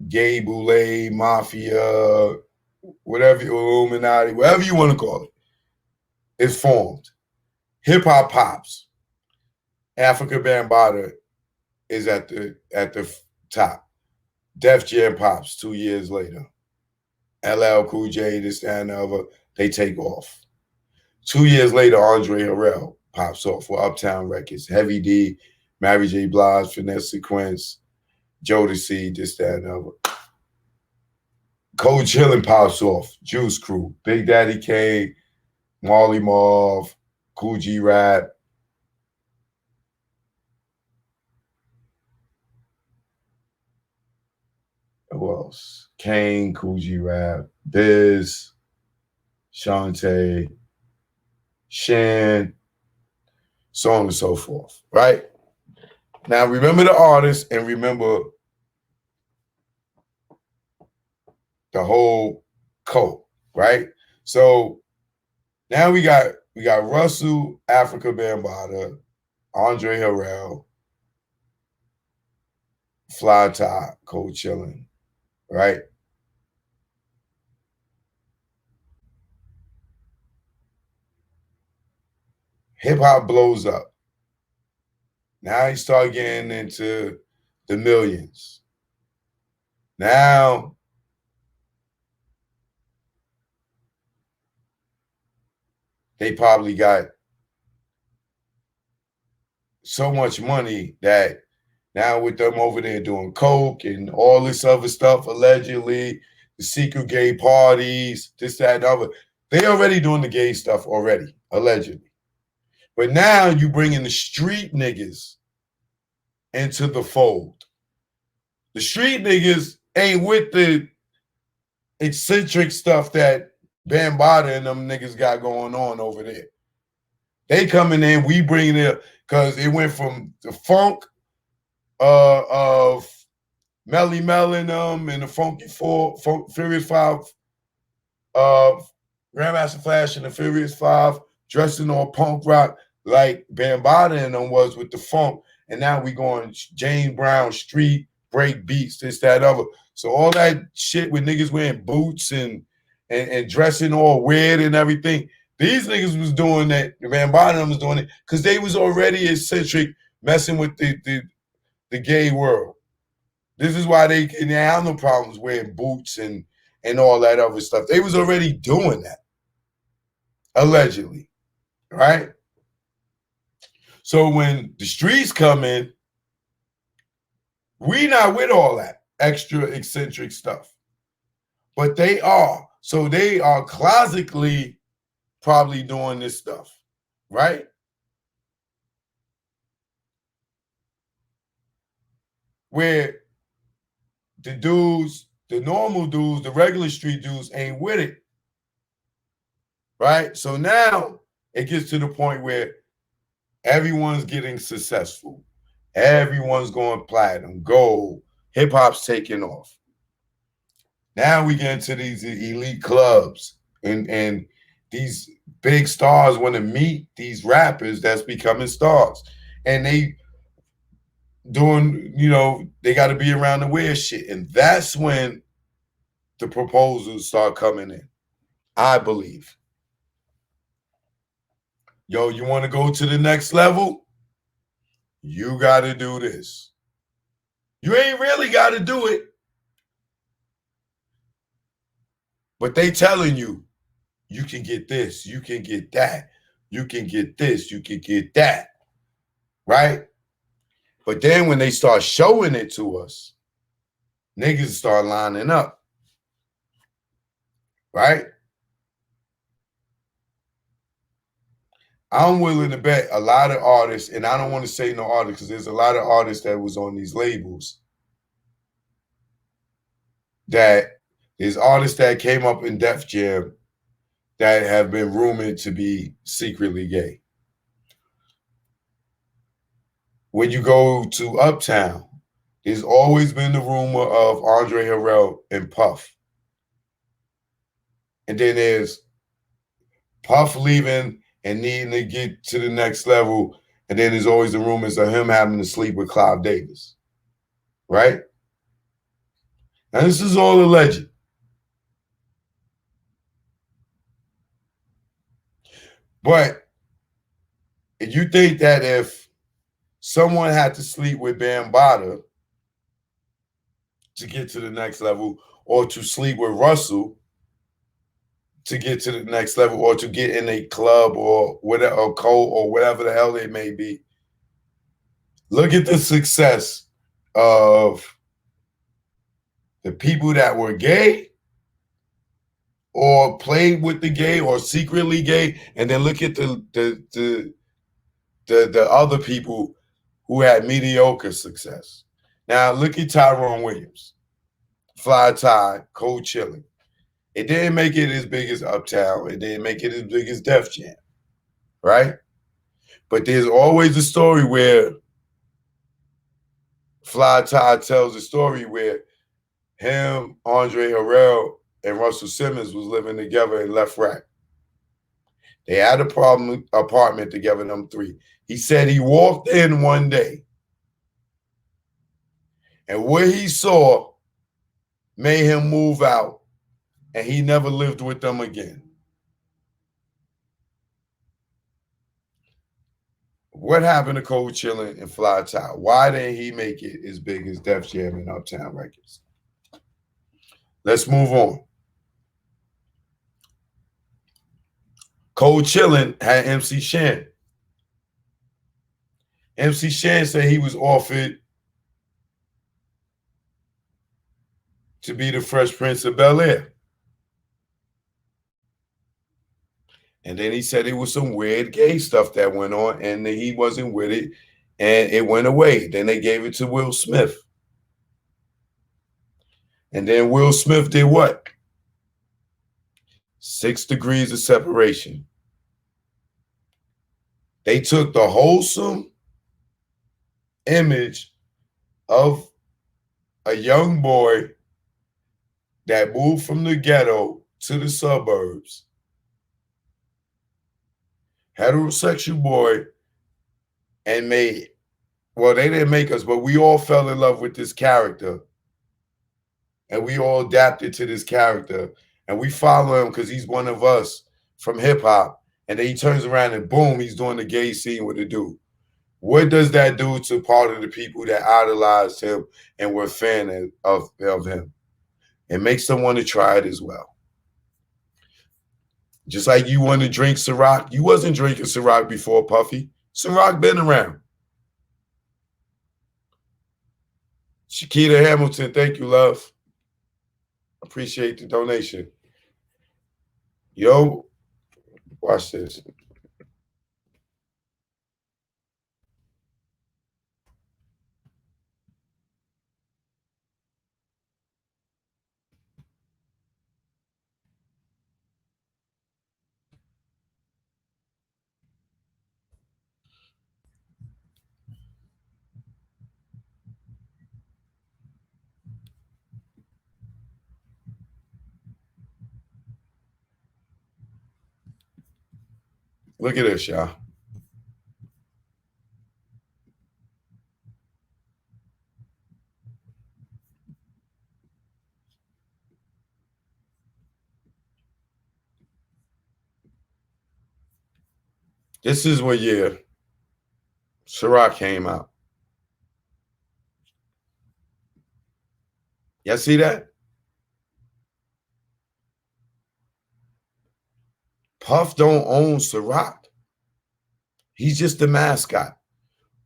Speaker 2: gay boule, mafia, whatever, Illuminati, whatever you want to call it, is formed. Hip hop pops. Africa Bambaataa is at the top. Def Jam pops 2 years later. LL Cool J, this, that, and the other, they take off. 2 years later, Andre Harrell pops off with Uptown Records. Heavy D, Mary J. Blige, Finesse Sequence, Jodeci, this, that, and the other. Cold Chillin' pops off. Juice Crew, Big Daddy Kane, Marley Marv, Cool G Rap. Who else? Kane, Cool G Rap, Biz, Shantae, Shan, so on and so forth, right? Now remember the artist and remember the whole cult, right? So now we got Russell, Africa Bambaataa, Andre Harrell, Fly Tie, Cold Chillin', right? Hip hop blows up. Now you start getting into the millions. Now they probably got so much money that now with them over there doing coke and all this other stuff, allegedly, the secret gay parties, this, that, and other, they already doing the gay stuff already, allegedly. But now you bring in the street niggas into the fold. The street niggas ain't with the eccentric stuff that Bambaataa and them niggas got going on over there. They coming in, we bringing it, because it went from the funk of Melly Mel and the Funky Four, Furious Five, Grandmaster Flash and the Furious Five, dressing on punk rock like Bambaataa and them was with the funk. And now we going James Brown street, break beats, this, that, other. So all that shit with niggas wearing boots and and dressing all weird and everything. These niggas was doing that. Van Bottom was doing it because they was already eccentric, messing with the gay world. This is why they have no problems wearing boots and all that other stuff. They was already doing that, allegedly, right? So when the streets come in, we not with all that extra eccentric stuff, but they are. So they are closetically probably doing this stuff, right? Where the dudes, the normal dudes, the regular street dudes ain't with it, right? So now it gets to the point where everyone's getting successful. Everyone's going platinum, gold. Hip hop's taking off. Now we get into these elite clubs and these big stars want to meet these rappers that's becoming stars. And they doing, they got to be around the weird shit. And that's when the proposals start coming in, I believe. Yo, you want to go to the next level? You got to do this. You ain't really got to do it. But they telling you, you can get this, you can get that, you can get this, you can get that, right? But then when they start showing it to us, niggas start lining up, right? I'm willing to bet a lot of artists, and I don't want to say no artists because there's a lot of artists that was on these labels that there's artists that came up in Def Jam that have been rumored to be secretly gay. When you go to Uptown, there's always been the rumor of Andre Harrell and Puff. And then there's Puff leaving and needing to get to the next level. And then there's always the rumors of him having to sleep with Clive Davis, right? And this is all alleged. But if you think that if someone had to sleep with Bambaataa to get to the next level, or to sleep with Russell to get to the next level, or to get in a club or whatever, or cult or whatever the hell they may be, look at the success of the people that were gay or played with the gay or secretly gay, and then look at the other people who had mediocre success. Now look at Tyrone Williams, Fly Ty, Cold Chillin'. It didn't make it as big as Uptown. It didn't make it as big as Def Jam, right? But there's always a story where Fly Ty tells a story where him, Andre Harrell, and Russell Simmons was living together in Left Rack. They had a apartment together, them three. He said he walked in one day, and what he saw made him move out, and he never lived with them again. What happened to Cold Chillin' and Fly Ty? Why didn't he make it as big as Def Jam and Uptown Records? Let's move on. Cold Chillin' had MC Shan. MC Shan said he was offered to be the Fresh Prince of Bel-Air. And then he said it was some weird gay stuff that went on, and he wasn't with it, and it went away. Then they gave it to Will Smith. And then Will Smith did what? 6 degrees of separation. They took the wholesome image of a young boy that moved from the ghetto to the suburbs, heterosexual boy, and made, well, they didn't make us, but we all fell in love with this character, and we all adapted to this character, and we follow him because he's one of us from hip hop, and then he turns around and boom, he's doing the gay scene with a dude. What does that do to part of the people that idolized him and were a fan of him? It makes them want to try it as well. Just like you want to drink Ciroc. You wasn't drinking Ciroc before, Puffy. Ciroc been around. Shakita Hamilton, thank you, love. Appreciate the donation. Yo, watch this. Look at this, y'all. This is what year Ciroc came out. Y'all see that? Puff don't own Ciroc. He's just the mascot.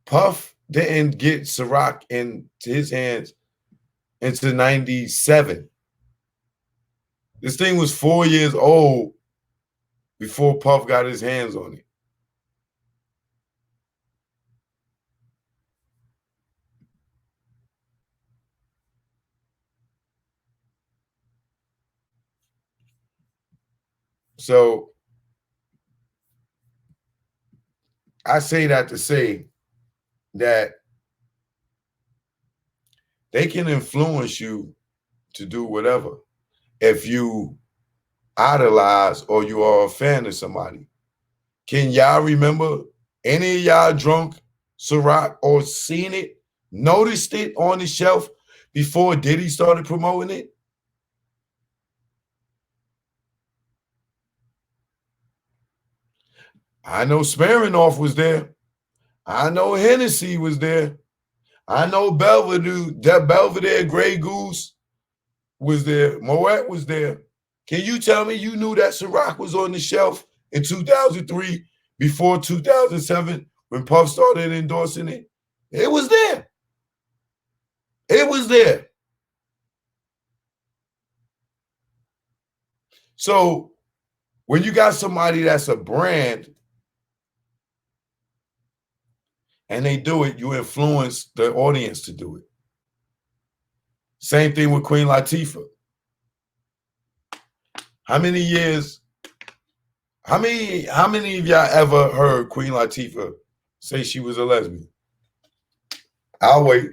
Speaker 2: Puff didn't get Ciroc into his hands into 97. This thing was 4 years old before Puff got his hands on it. So I say that to say that they can influence you to do whatever if you idolize or you are a fan of somebody. Can y'all remember any of y'all drunk Ciroc or seen it, noticed it on the shelf before Diddy started promoting it? I know Smirnoff was there. I know Hennessy was there. I know Belvedere Grey Goose was there. Moet was there. Can you tell me you knew that Ciroc was on the shelf in 2003 before 2007 when Puff started endorsing it? It was there. It was there. So when you got somebody that's a brand and they do it, you influence the audience to do it. Same thing with Queen Latifah. How many years, how many of y'all ever heard Queen Latifah say she was a lesbian? I'll wait.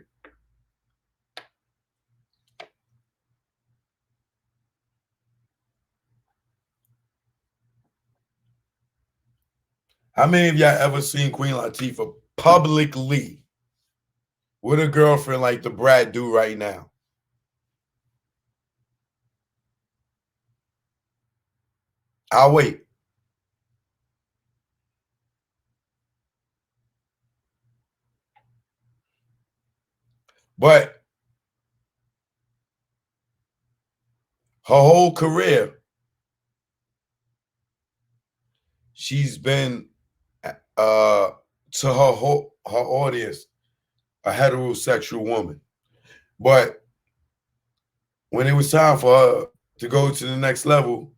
Speaker 2: How many of y'all ever seen Queen Latifah publicly with a girlfriend like the Brad do right now? I'll wait. But her whole career, she's been to her audience a heterosexual woman. But when it was time for her to go to the next level,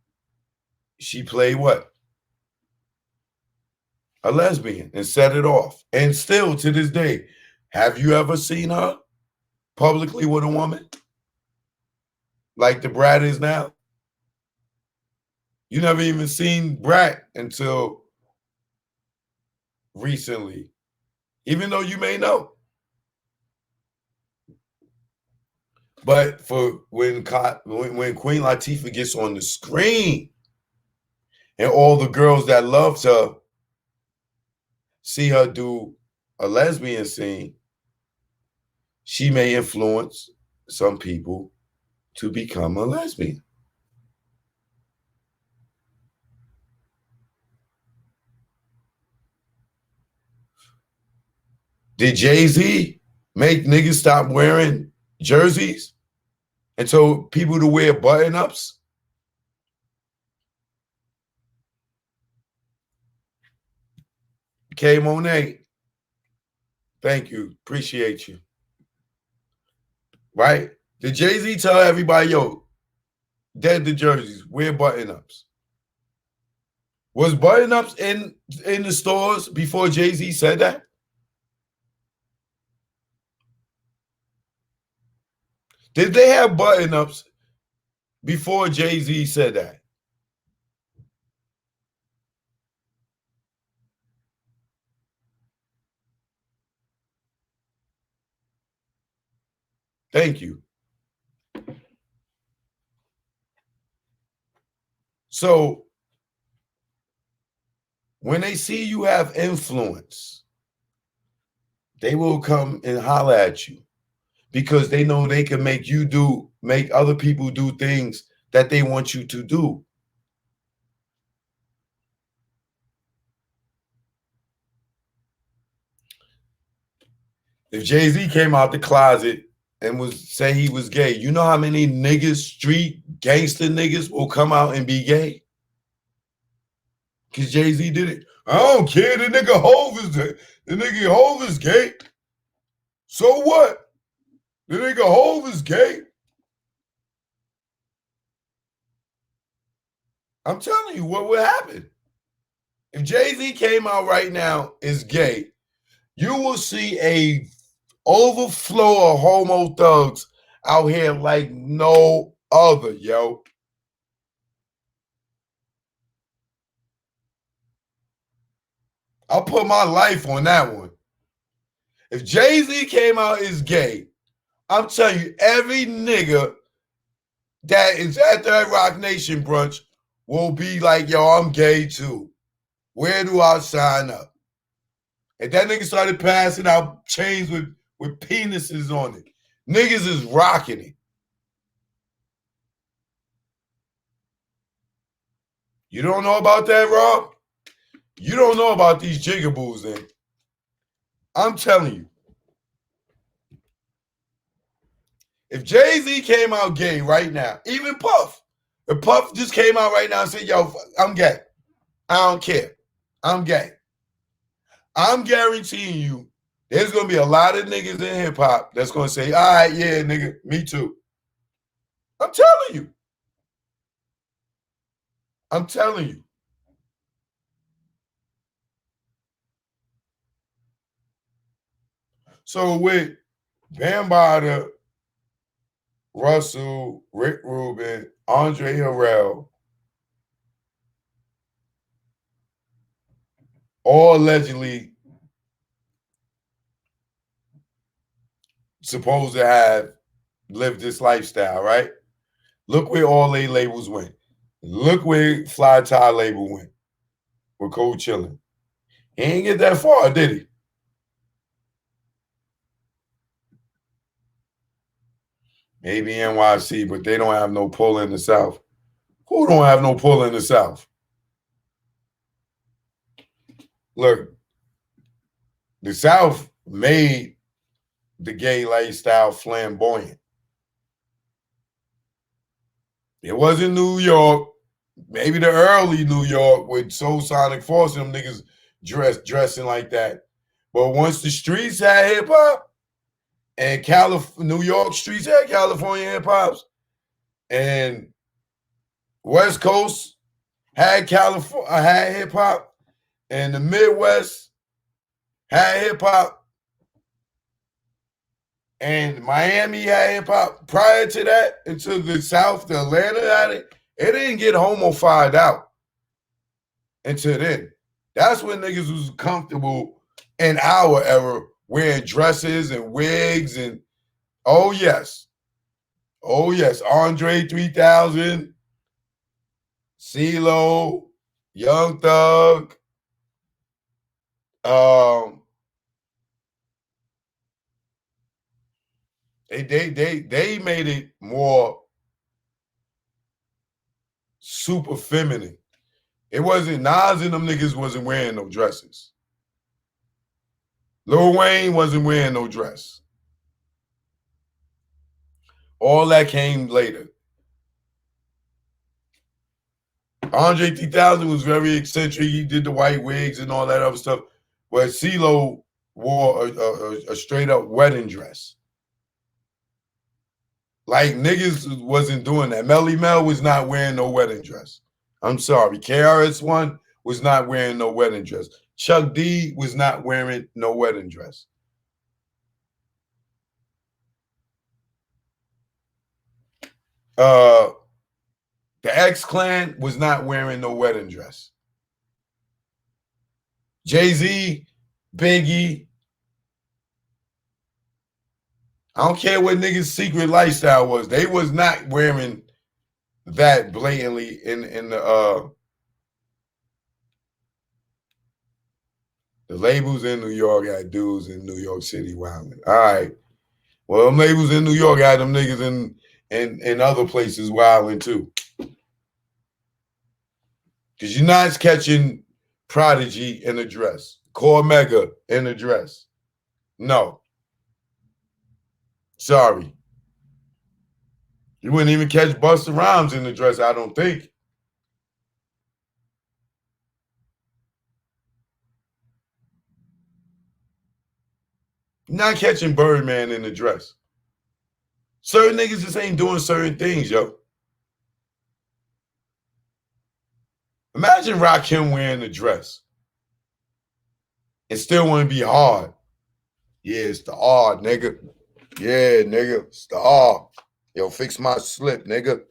Speaker 2: she played what? A lesbian and set it off. And still to this day, have you ever seen her publicly with a woman like the Brat is now? You never even seen Brat until recently, even though you may know. But for when Queen Latifah gets on the screen and all the girls that loved her see her do a lesbian scene, she may influence some people to become a lesbian. Did Jay-Z make niggas stop wearing jerseys and told people to wear button-ups? K Monet, thank you. Appreciate you. Right? Did Jay-Z tell everybody, yo, dead the jerseys, wear button-ups? Was button-ups in the stores before Jay-Z said that? Did they have button-ups before Jay-Z said that? Thank you. So when they see you have influence, they will come and holler at you because they know they can make other people do things that they want you to do. If Jay-Z came out the closet and say he was gay, you know how many niggas, street gangster niggas will come out and be gay? Because Jay-Z did it. I don't care. The nigga Hov is gay. So what? The nigga Hov is gay. I'm telling you what would happen. If Jay-Z came out right now is gay, you will see a overflow of homo thugs out here like no other, yo. I'll put my life on that one. If Jay-Z came out as gay, I'm telling you, every nigga that is at that Rock Nation brunch will be like, yo, I'm gay too. Where do I sign up? And that nigga started passing out chains with penises on it. Niggas is rocking it. You don't know about that, Rob? You don't know about these jigaboos then. I'm telling you. If Jay-Z came out gay right now, even Puff, if Puff just came out right now and said, yo, I'm gay. I don't care. I'm gay. I'm guaranteeing you there's going to be a lot of niggas in hip-hop that's going to say, all right, yeah, nigga, me too. I'm telling you. I'm telling you. So with Bambaataa, Russell, Rick Rubin, Andre Harrell, all allegedly supposed to have lived this lifestyle, right? Look where all they labels went. Look where Fly Tie label went with Cold Chillin'. He ain't get that far, did he? Maybe NYC, but they don't have no pull in the South. Who don't have no pull in the South? Look, the South made the gay lifestyle flamboyant. It wasn't New York, maybe the early New York with Soul Sonic Force and them niggas dressing like that. But once the streets had hip hop and New York streets had California hip hops and West Coast had hip hop and the Midwest had hip hop and Miami had hip hop. Prior to that, until the South, the Atlanta had it, it didn't get homofied out until then. That's when niggas was comfortable in our era wearing dresses and wigs and oh yes, Andre 3000, CeeLo, Young Thug, they made it more super feminine. It wasn't Nas and them niggas wasn't wearing no dresses. Lil Wayne wasn't wearing no dress. All that came later. Andre 3000 was very eccentric. He did the white wigs and all that other stuff. But CeeLo wore a straight up wedding dress. Like niggas wasn't doing that. Melly Mel was not wearing no wedding dress. I'm sorry. KRS-One was not wearing no wedding dress. Chuck D was not wearing no wedding dress. The X-Clan was not wearing no wedding dress. Jay-Z, Biggie. I don't care what niggas' secret lifestyle was. They was not wearing that blatantly in the labels in New York had dudes in New York City wilding. All right. Well, them labels in New York had them niggas in other places wilding too. Because you're not catching Prodigy in a dress. Cormega in a dress. No. Sorry. You wouldn't even catch Busta Rhymes in the dress, I don't think. You're not catching Birdman in the dress. Certain niggas just ain't doing certain things, yo. Imagine Rakim wearing a dress and still want to be hard. Yeah, it's the R, nigga. Yeah, nigga, it's the R. Yo, fix my slip, nigga.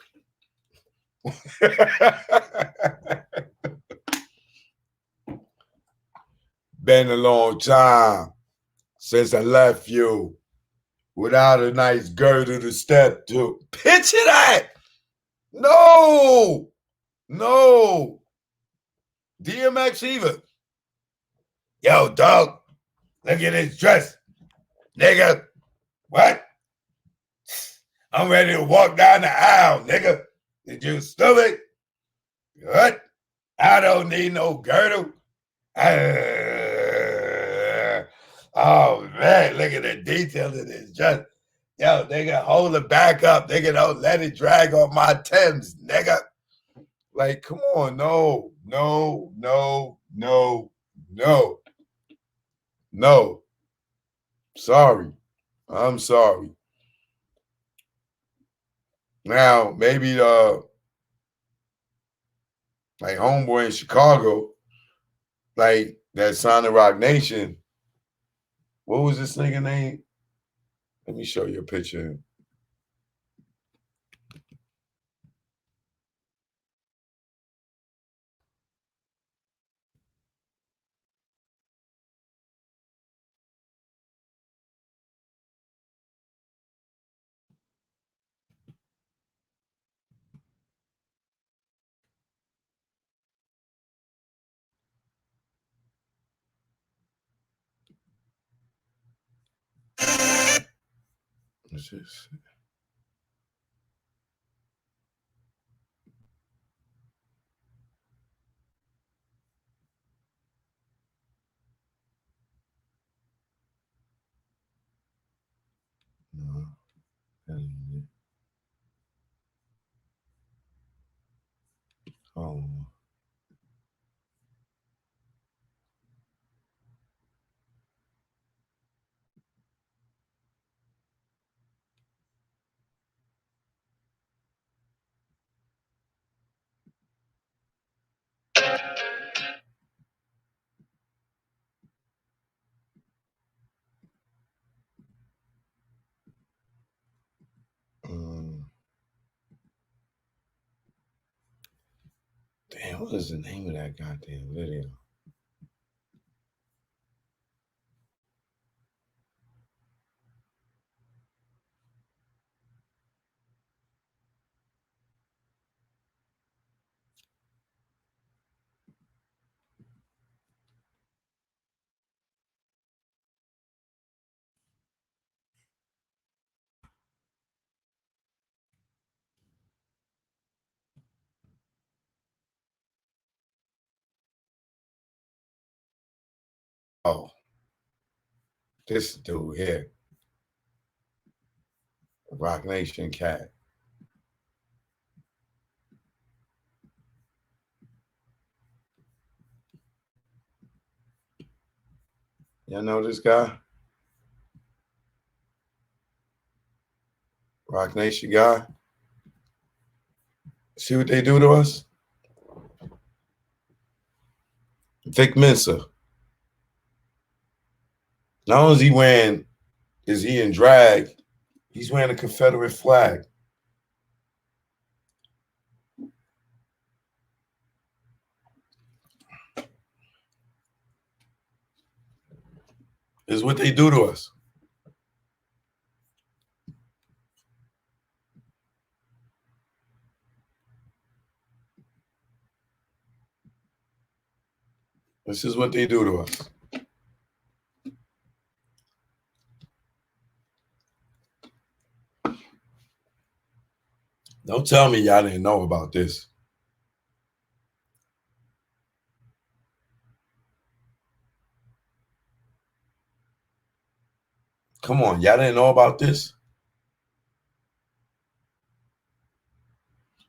Speaker 2: Been a long time since I left you without a nice girdle to step to. Picture that. No. DMX either. Yo, dog, look at this dress. Nigga, what? I'm ready to walk down the aisle, nigga. Did you stupid? What? I don't need no girdle. Oh man, look at the detail of this dress. Yo, nigga, hold it back up. Nigga, don't let it drag on my Timbs, nigga. Like, come on, no. Sorry. I'm sorry. Now, maybe like homeboy in Chicago, like that Sonic Rock Nation. What was this nigga name? Let me show you a picture. What's this? No, that ain't it. Oh. Damn, what is the name of that goddamn video? Oh. This dude here. Rock Nation cat. Y'all know this guy? Rock Nation guy. See what they do to us? Vic Mensa. Not only is he in drag, he's wearing a Confederate flag. This is what they do to us. This is what they do to us. Don't tell me y'all didn't know about this. Come on, y'all didn't know about this?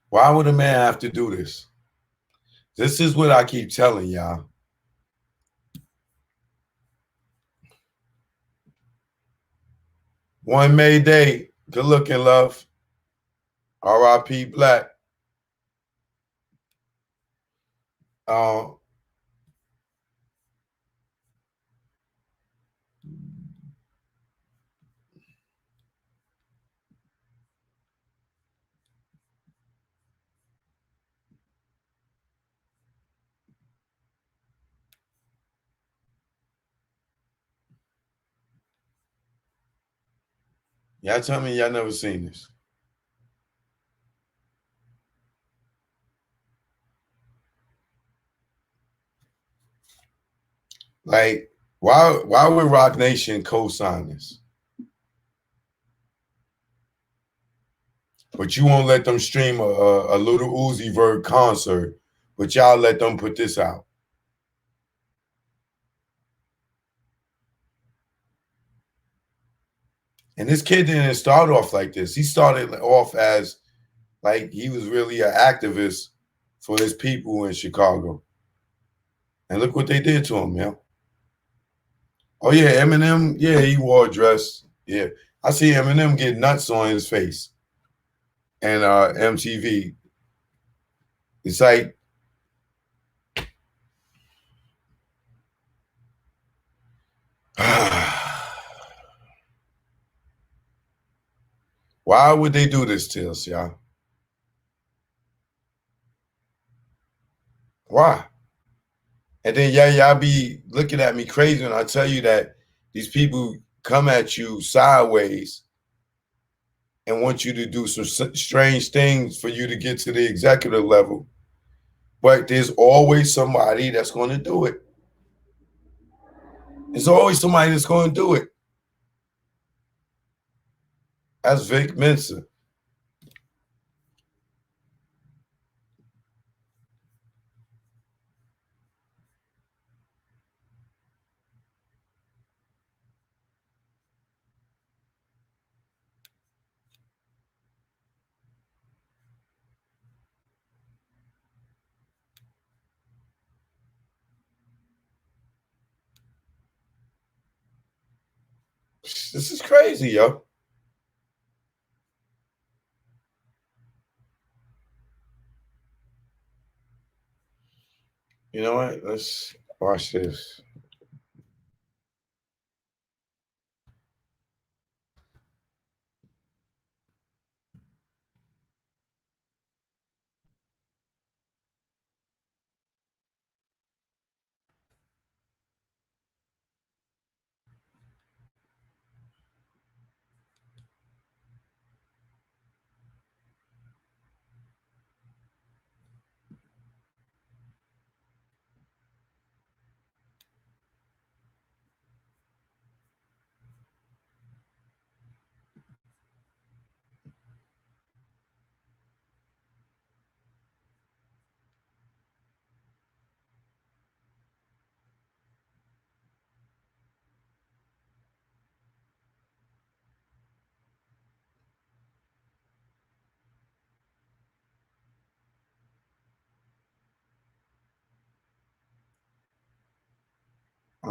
Speaker 2: Why would a man have to do this? This is what I keep telling y'all. One May Day. Good looking, love. R.I.P. Black. Y'all tell me y'all never seen this. Like, why would Rock Nation co-sign this? But you won't let them stream a Little Uzi Vert concert, but y'all let them put this out. And this kid didn't start off like this. He started off as like he was really an activist for his people in Chicago. And look what they did to him, man. Oh, yeah, Eminem. Yeah, he wore a dress. Yeah. I see Eminem get nuts on his face. And MTV. It's like, why would they do this to us, y'all? Why? And then y'all be looking at me crazy when I tell you that these people come at you sideways and want you to do some strange things for you to get to the executive level. But there's always somebody that's going to do it. There's always somebody that's going to do it. That's Vic Mensa. This is crazy, yo. You know what? Let's watch this.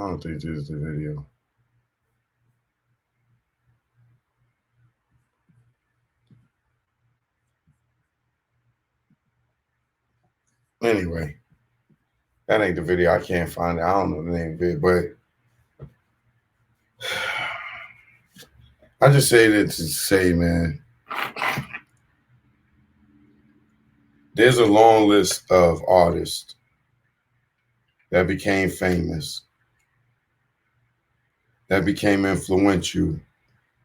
Speaker 2: don't think this is the video. Anyway, that ain't the video. I can't find it. I don't know the name of it, but I just say that to say, man, there's a long list of artists that became famous, that became influential,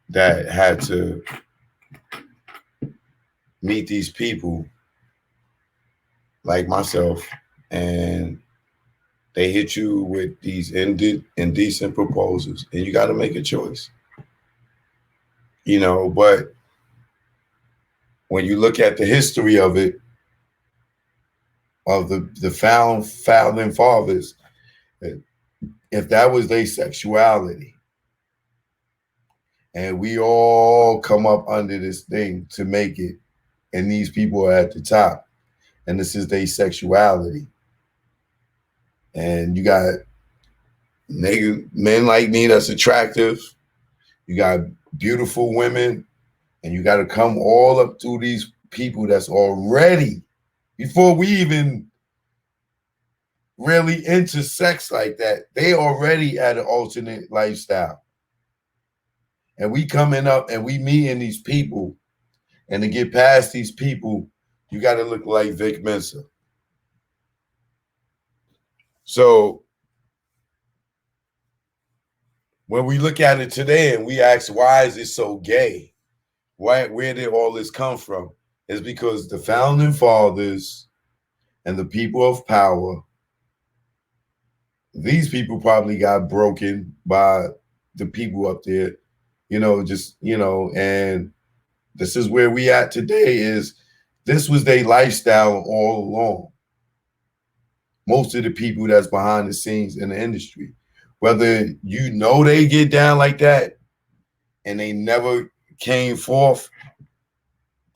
Speaker 2: that had to meet these people like myself, and they hit you with these indecent proposals, and you got to make a choice. You know, but when you look at the history of it, of the founding fathers, if that was their sexuality, and we all come up under this thing to make it, and these people are at the top, and this is their sexuality, and you got men like me that's attractive, you got beautiful women, and you got to come all up through these people that's already, before we even really into sex like that, they already at an alternate lifestyle. And we coming up and we meeting these people, and to get past these people, you got to look like Vic Mensa. So when we look at it today and we ask, why is it so gay? Where did all this come from? It's because the founding fathers and the people of power, these people probably got broken by the people up there, you know, just, you know, and this is where we at today. Is this was their lifestyle all along. Most of the people that's behind the scenes in the industry, whether you know they get down like that and they never came forth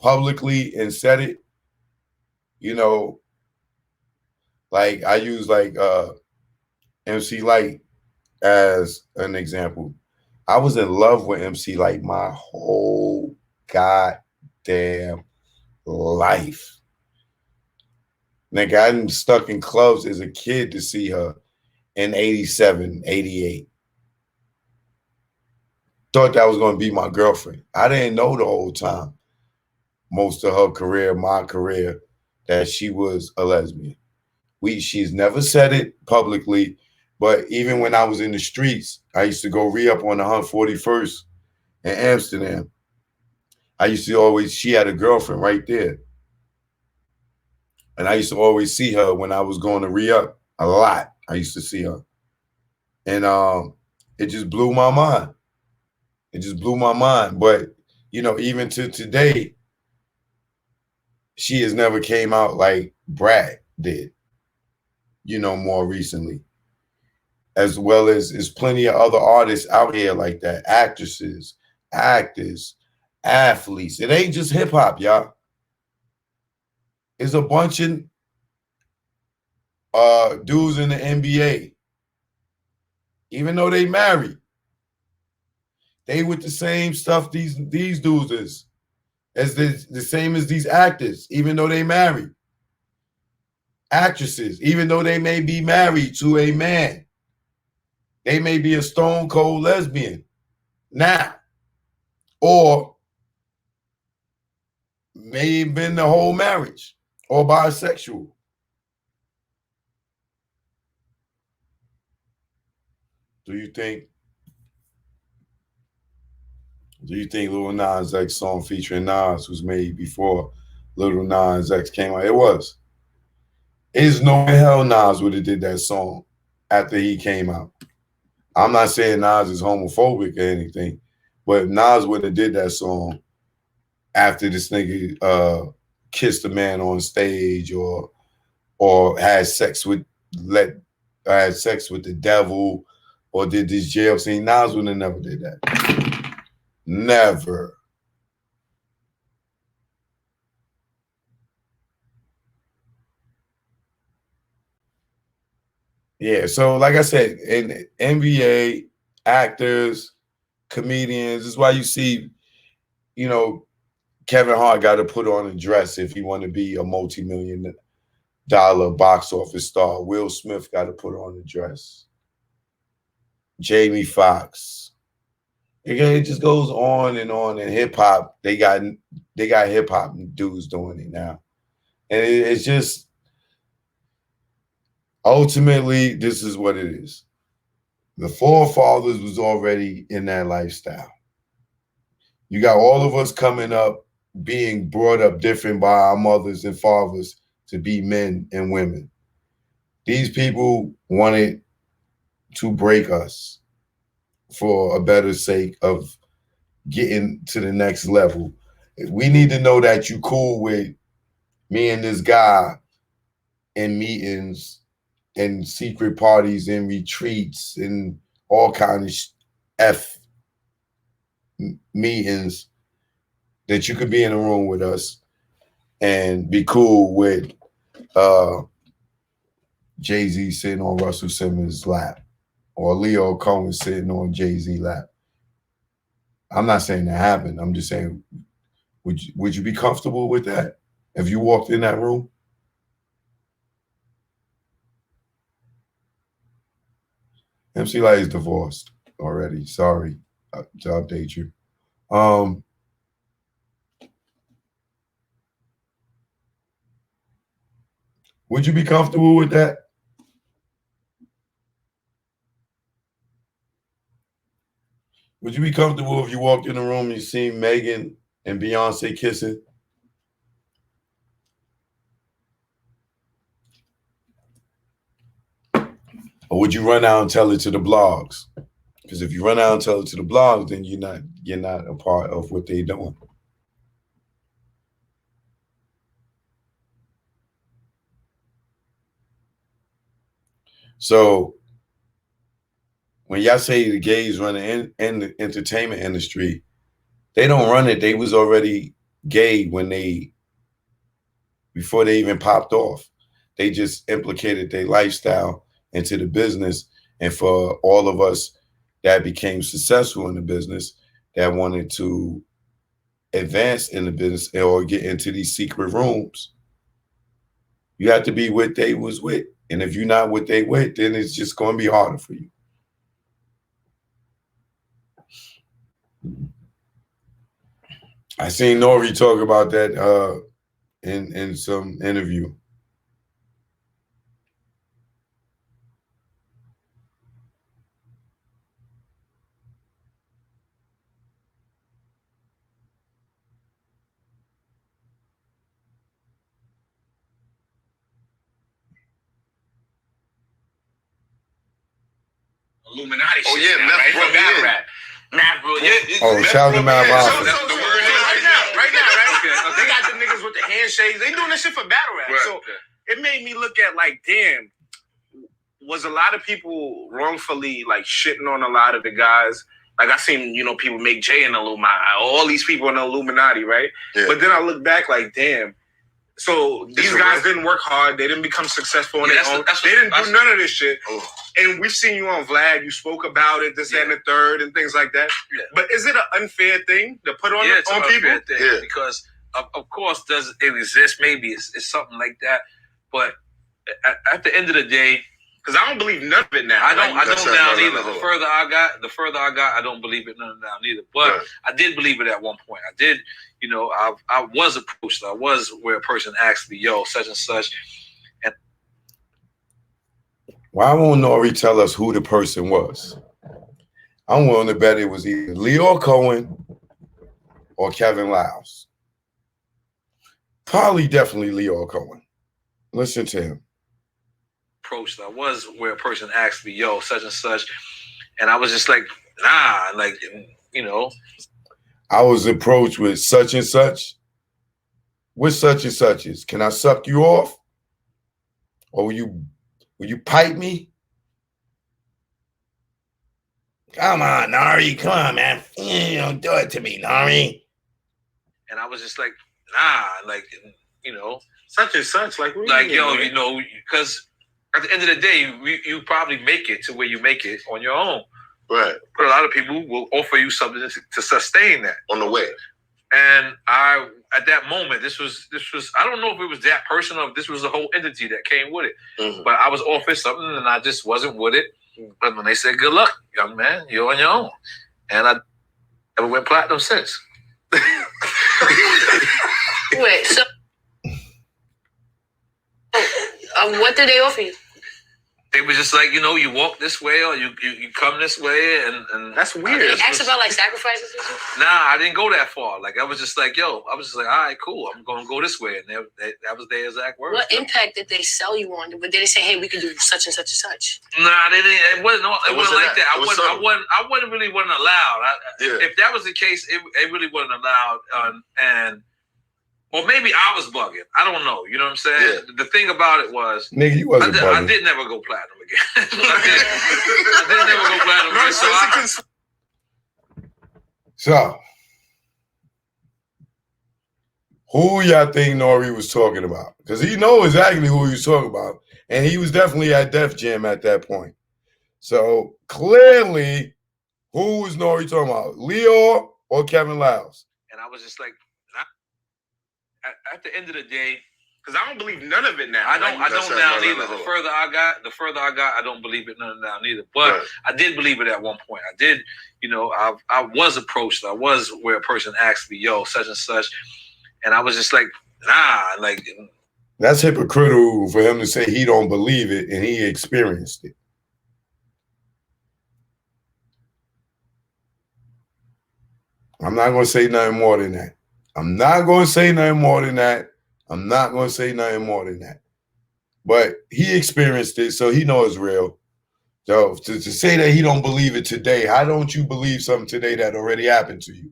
Speaker 2: publicly and said it, you know, like I use like MC Light as an example. I was in love with MC Light my whole goddamn life. Nigga, I done stuck in clubs as a kid to see her in 87, 88. Thought that was going to be my girlfriend. I didn't know the whole time, most of her career, my career, that she was a lesbian. She's never said it publicly, but even when I was in the streets, I used to go re-up on the 141st in Amsterdam. I used to always, she had a girlfriend right there. And I used to always see her when I was going to re-up a lot. I used to see her. And it just blew my mind. It just blew my mind. But, you know, even to today, she has never came out like Brad did, you know, more recently. As well as there's plenty of other artists out here like that, actresses, actors, athletes. It ain't just hip hop, y'all. It's a bunch of dudes in the NBA. Even though they married, they with the same stuff these dudes is, as the same as these actors, even though they married. Actresses, even though they may be married to a man, they may be a stone cold lesbian now, or may have been the whole marriage, or bisexual. Do you think Lil Nas X song featuring Nas was made before Lil Nas X came out? It was. There's no hell Nas would have did that song after he came out. I'm not saying Nas is homophobic or anything, but Nas would have did that song after this nigga kissed a man on stage or had sex with the devil or did this jail scene. Nas would have never did that. Never. Yeah, so like I said, in NBA, actors, comedians, this is why you see, you know, Kevin Hart got to put on a dress if he want to be a multi-million-dollar box office star. Will Smith got to put on a dress. Jamie Foxx. It just goes on and on. And hip hop, they got hip hop dudes doing it now, and it's just ultimately this is what it is. The forefathers was already in that lifestyle. You got all of us coming up, being brought up different by our mothers and fathers to be men and women. These people wanted to break us for a better sake of getting to the next level. We need to know that you cool with me and this guy in meetings and secret parties and retreats and all kinds of meetings, that you could be in a room with us and be cool with Jay-Z sitting on Russell Simmons' lap or Leo Cohen sitting on Jay-Z's lap. I'm not saying that happened. I'm just saying, would you be comfortable with that if you walked in that room? MC Light is divorced already. Sorry to update you. Would you be comfortable with that? Would you be comfortable if you walked in the room and you seen Megan and Beyonce kissing? Or would you run out and tell it to the blogs? Because if you run out and tell it to the blogs, then you're not a part of what they're doing. So when y'all say the gays run in the entertainment industry, they don't run it. They was already gay before they even popped off. They just implicated their lifestyle into the business. And for all of us that became successful in the business, that wanted to advance in the business or get into these secret rooms, you have to be what they was with. And if you're not what they with, then it's just going to be harder for you. I seen Nori talk about that in some interview.
Speaker 5: Illuminati shit. Oh yeah, now, right? From battle rap. Math bro,
Speaker 2: Oh, shout out to Matt Robinson.
Speaker 5: So right now, right? Okay. They got the niggas with the handshakes. They doing this shit for battle rap. Right. So it made me look at like, damn, was a lot of people wrongfully like shitting on a lot of the guys. Like I seen, people make Jay in the Illuminati, all these people in the Illuminati, right? Yeah. But then I look back like, damn. So these guys didn't work hard. They didn't become successful on their own. They didn't do none of this shit. Oh. And we've seen you on Vlad. You spoke about it, this, that, and the third, and things like that. Yeah. But is it an unfair thing to put on
Speaker 6: it's
Speaker 5: on
Speaker 6: an
Speaker 5: people?
Speaker 6: Unfair thing because, of course, does it exist? Maybe it's something like that. But at the end of the day,
Speaker 5: because I don't believe none of it now.
Speaker 6: I don't now either. The further I got, I don't believe it none now neither. But I did believe it at one point. I did, I was approached. I was where a person asked me, yo, such and such. And
Speaker 2: why won't Nori tell us who the person was? I'm willing to bet it was either Leo Cohen or Kevin Lyles. Probably definitely Leo Cohen. Listen to him.
Speaker 6: Approached. I was where a person asked me, yo, such and such. And I was just like, nah, like,
Speaker 2: I was approached with such and such. With such and such is. Can I suck you off? Or will you pipe me? Come on, Nori. Come on, man. Don't do it to me, Nori.
Speaker 6: And I was just like, nah, like,
Speaker 5: such and such. Like,
Speaker 6: yo, because at the end of the day, you probably make it to where you make it on your own.
Speaker 2: Right.
Speaker 6: But a lot of people will offer you something to sustain that
Speaker 2: on the way.
Speaker 6: And at that moment, this was. I don't know if it was that person or if this was the whole entity that came with it. Mm-hmm. But I was offered something and I just wasn't with it. But when they said, "Good luck, young man, you're on your own," and I never went platinum since.
Speaker 7: Wait, so what did they offer you?
Speaker 6: They was just like, you walk this way or you come this way, and
Speaker 5: that's weird.
Speaker 7: Did they ask about like sacrifices or something?
Speaker 6: Nah, I didn't go that far. Like I was just like, all right, cool, I'm gonna go this way, and that was their exact words.
Speaker 7: What impact did they sell you on? But did they say, hey, we can do such and such and such?
Speaker 6: Nah, they didn't. It wasn't like that. I wasn't really allowed. If that was the case, it really wasn't allowed. Or maybe I was bugging. I don't know. You know what I'm saying? Yeah. The thing about it was,
Speaker 2: nigga, you wasn't bugging.
Speaker 6: I did never go platinum again. I did never go platinum again.
Speaker 2: So, who y'all think Nore was talking about? Because he knows exactly who he was talking about. And he was definitely at Def Jam at that point. So, clearly, who was Nore talking about? Leo or Kevin Lyles?
Speaker 6: And I was just like, at the end of the day,
Speaker 5: because I don't believe none of it now.
Speaker 6: I don't now neither. The further I got, I don't believe it none now neither. But I did believe it at one point. I did, I was approached. I was where a person asked me, yo, such and such. And I was just like, nah, like.
Speaker 2: That's hypocritical for him to say he don't believe it and he experienced it. I'm not going to say nothing more than that. But he experienced it, so he knows it's real. So to say that he don't believe it today, how don't you believe something today that already happened to you?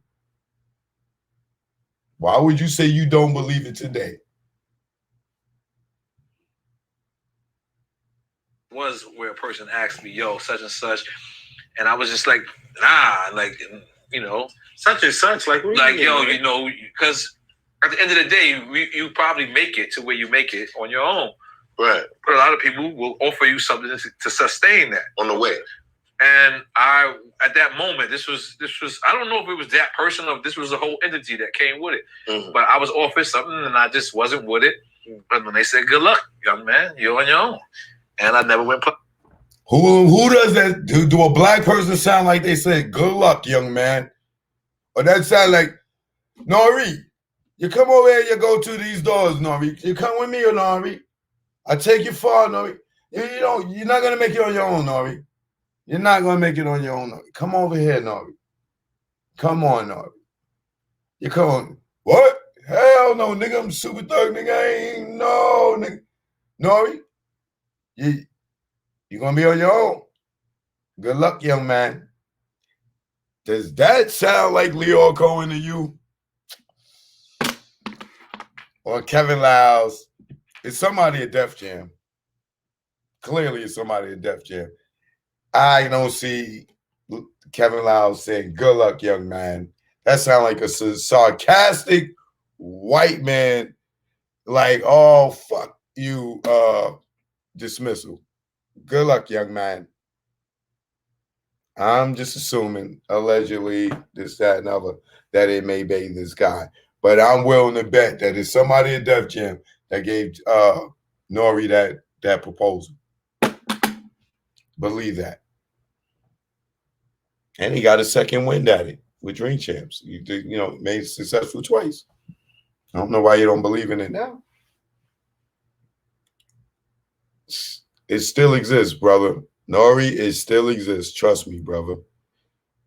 Speaker 2: Why would you say you don't believe it today?
Speaker 6: Was where a person asked me, yo, such and such. And I was just like, nah, like,
Speaker 5: such and such, like
Speaker 6: yo, because at the end of the day, you probably make it to where you make it on your own.
Speaker 2: Right.
Speaker 6: But a lot of people will offer you something to sustain that
Speaker 2: on the way.
Speaker 6: And at that moment, this was. I don't know if it was that person or if this was the whole entity that came with it. Mm-hmm. But I was offered something and I just wasn't with it. And when they said, "Good luck, young man, you're on your own," and I never went.
Speaker 2: Who does that? Do a black person sound like they said, "Good luck, young man"? Or that sound like, Nore, you come over here, you go to these doors, Nore. You come with me, or Nore? I take you far, Nore. You're not gonna make it on your own, Nore. You're not gonna make it on your own, Nore. Come over here, Nore. Come on, Nore. You come on. What? Hell no, nigga. I'm super thug, nigga. I ain't no, nigga. Nore, you're gonna be on your own. Good luck, young man. Does that sound like Leo Cohen to you? Or Kevin Lyles? It's somebody at Def Jam. Clearly it's somebody at Def Jam. I don't see Kevin Lyles saying, "Good luck, young man." That sounds like a sarcastic white man, like, "Oh, fuck you, dismissal. Good luck, young man." I'm just assuming, allegedly, this, that, and other, that it may be this guy. But I'm willing to bet that it's somebody at Def Jam that gave Nore that proposal. Believe that. And he got a second wind at it with Dream Champs. Made it successful twice. I don't know why you don't believe in it now. It still exists, brother. Nore, it still exists. Trust me, brother.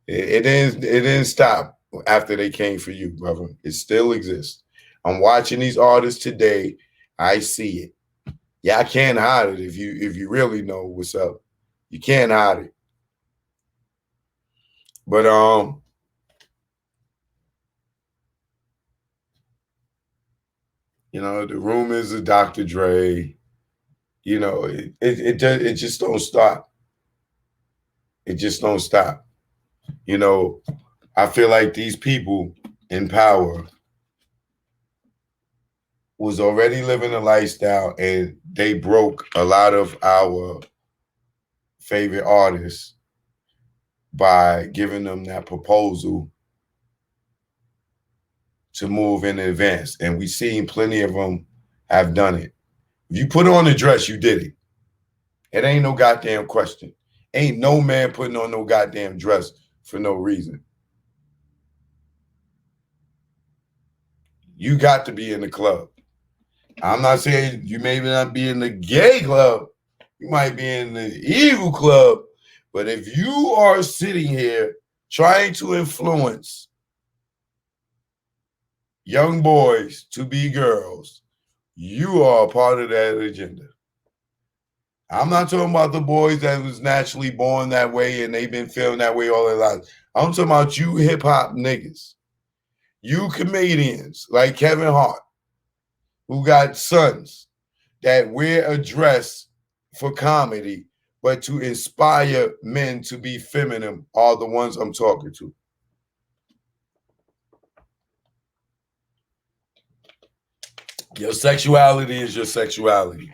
Speaker 2: It didn't stop after they came for you, brother. It still exists. I'm watching these artists today. I see it. Yeah, I can't hide it if you really know what's up. You can't hide it. But the rumors of Dr. Dre, it just don't stop. It just don't stop. I feel like these people in power was already living a lifestyle, and they broke a lot of our favorite artists by giving them that proposal to move in advance. And we've seen plenty of them have done it. If you put on a dress, you did it. It ain't no goddamn question. Ain't no man putting on no goddamn dress for no reason. You got to be in the club. I'm not saying you may not be in the gay club. You might be in the evil club. But if you are sitting here trying to influence young boys to be girls, you are a part of that agenda. I'm not talking about the boys that was naturally born that way and they've been feeling that way all their lives. I'm talking about you hip-hop niggas. You comedians like Kevin Hart, who got sons that wear a dress for comedy, but to inspire men to be feminine, are the ones I'm talking to. Your sexuality is your sexuality.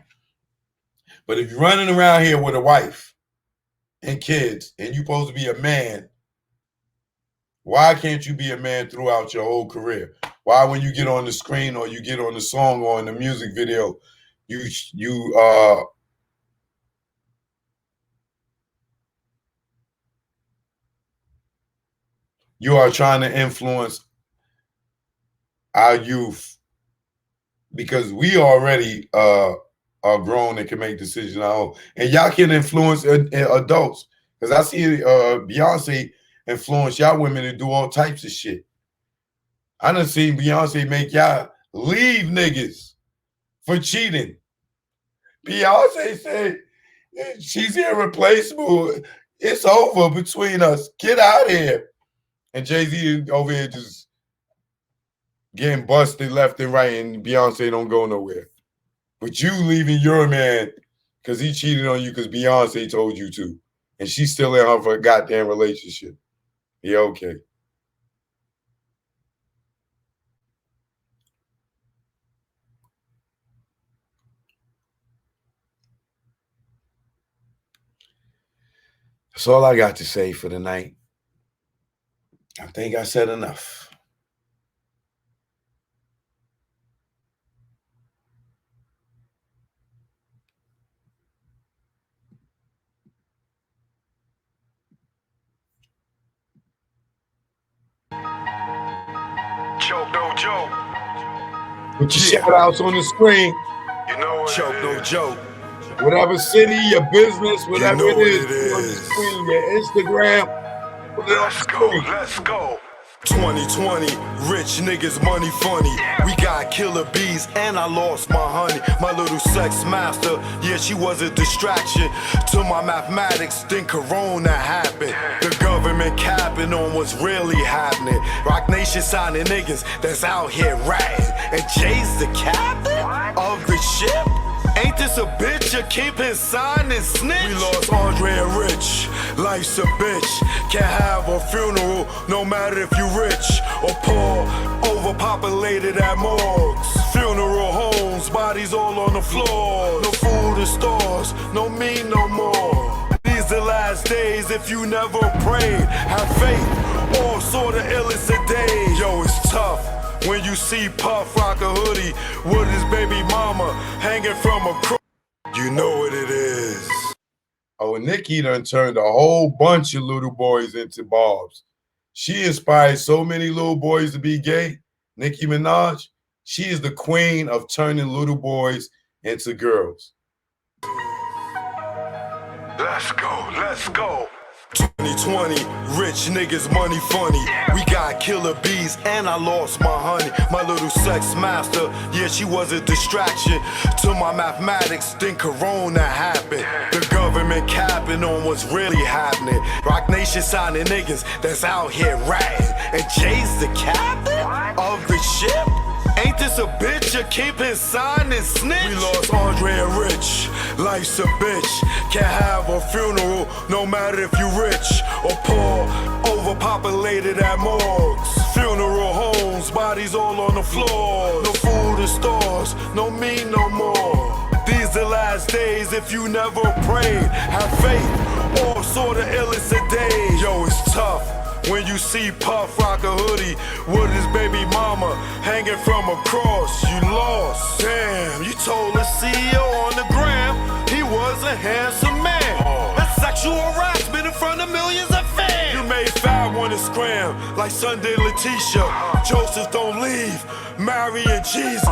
Speaker 2: But if you're running around here with a wife and kids and you're supposed to be a man, why can't you be a man throughout your whole career? Why, when you get on the screen or you get on the song or in the music video, you are trying to influence our youth, because we already are grown and can make decisions on our own. And y'all can influence adults. Because I see Beyonce influence y'all women to do all types of shit. I done seen Beyonce make y'all leave niggas for cheating. Beyonce said she's irreplaceable. It's over between us. Get out of here. And Jay-Z over here just getting busted left and right, and Beyonce don't go nowhere. But you leaving your man because he cheated on you because Beyonce told you to. And she's still in her for a goddamn relationship. Yeah, okay. That's all I got to say for the night. I think I said enough.
Speaker 1: Choke no joke.
Speaker 2: Put your shout outs on the screen.
Speaker 1: You know what Choke no joke.
Speaker 2: Whatever city, your business, whatever
Speaker 1: You know
Speaker 2: it
Speaker 1: what
Speaker 2: is,
Speaker 1: it
Speaker 2: on the
Speaker 1: is.
Speaker 2: screen, your Instagram. Put it on
Speaker 1: Let's
Speaker 2: the
Speaker 1: go,
Speaker 2: screen.
Speaker 1: let's go. 2020, rich niggas, money funny. We got killer bees and I lost my honey. My little sex master, yeah, she was a distraction to my mathematics. Then Corona happened. The government capping on what's really happening. Rock Nation signing niggas that's out here ratting. And Jay's the captain of the ship. Ain't this a bitch? You keep his sign and snitch. We lost Andre and Rich. Life's a bitch. Can't have a funeral no matter if you rich or poor. Overpopulated at morgues. Funeral homes, bodies all on the floor. No food in stores, no me no more. These the last days. If you never prayed, have faith. All sort of illness a day. Yo, it's tough. When you see Puff rock a hoodie with his baby mama hanging from a crook, you know what it is.
Speaker 2: Oh, Nicki done turned a whole bunch of little boys into Bobs. She inspired so many little boys to be gay. Nicki Minaj, she is the queen of turning little boys into girls.
Speaker 1: Let's go, let's go. 2020, rich niggas, money funny. We got killer bees and I lost my honey. My little sex master, yeah, she was a distraction to my mathematics. Then Corona happened. The government capping on what's really happening. Rock Nation signing niggas that's out here ratting. And Jay's the captain of the ship. Ain't this a bitch? You keep his sign and snitch. We lost Andre and Rich. Life's a bitch. Can't have a funeral no matter if you rich or poor. Overpopulated at morgues. Funeral homes, bodies all on the floor. No food in the stars, no me no more. These the last days, if you never prayed, have faith, or saw the illest of days. Yo, it's tough when you see Puff rock a hoodie with his baby mama hanging from a cross. You lost. Damn, you told the CEO on the gram he was a handsome man. That's sexual harassment in front of millions of fans. You made Fab wanna scram like Sunday Letitia. Joseph don't leave, Mary and Jesus.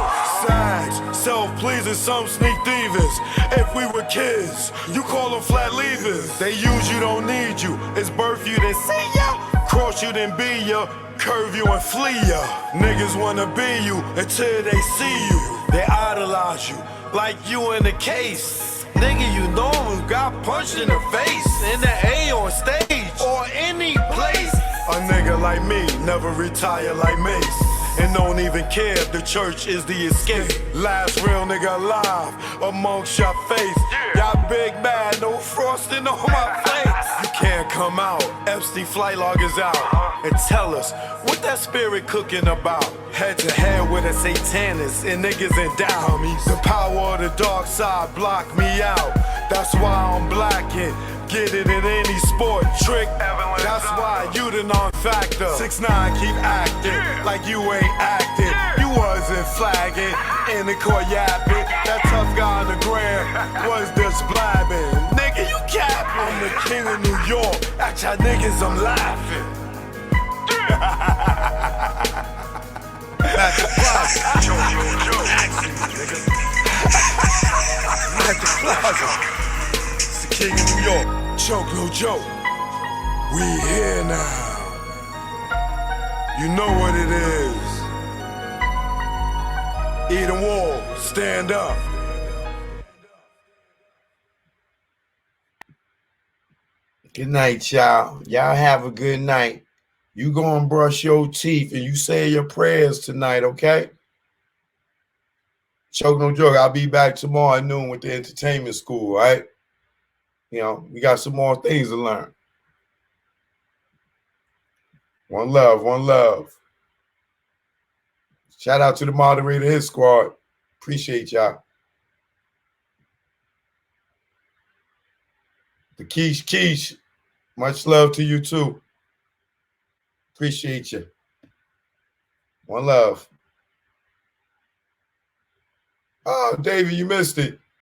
Speaker 1: Sags, self-pleasing, some sneak thievers. If we were kids, you call them flat leavers. They use you, don't need you. It's birth you, then see ya. Cross you, then be ya. Curve you and flee ya. Niggas wanna be you until they see you. They idolize you like you in the case. Nigga, you know him, got punched in the face, in the A on stage, or any place. A nigga like me never retire like Mace, and don't even care if the church is the escape. Last real nigga alive amongst your face. Y'all big bad, no frosting on my face. You can't come out, Epstein flight log is out, and tell us what that spirit cooking about. Head to head with a satanist and niggas in doubt. The power of the dark side block me out. That's why I'm blacking. Get it in any sport trick. That's why you the non-factor. 6ix9ine keep acting like you ain't acting. You wasn't flagging in the court yapping. That tough guy on the gram was just blabbing. Nigga, you capping. I'm the king of New York. At y'all niggas, I'm laughing. At the plaza. At the plaza. It's the king of New York. Joke, no joke. We here now. You know what it is. Eden Wall, stand up.
Speaker 2: Good night, y'all. Y'all have a good night. You go and brush your teeth and you say your prayers tonight, okay? Choke no joke. I'll be back tomorrow at noon with the entertainment school, right? You know, we got some more things to learn. One love, one love. Shout out to the moderator, his squad. Appreciate y'all. The Keish, much love to you too. Appreciate you. One love. Oh, Davey, you missed it.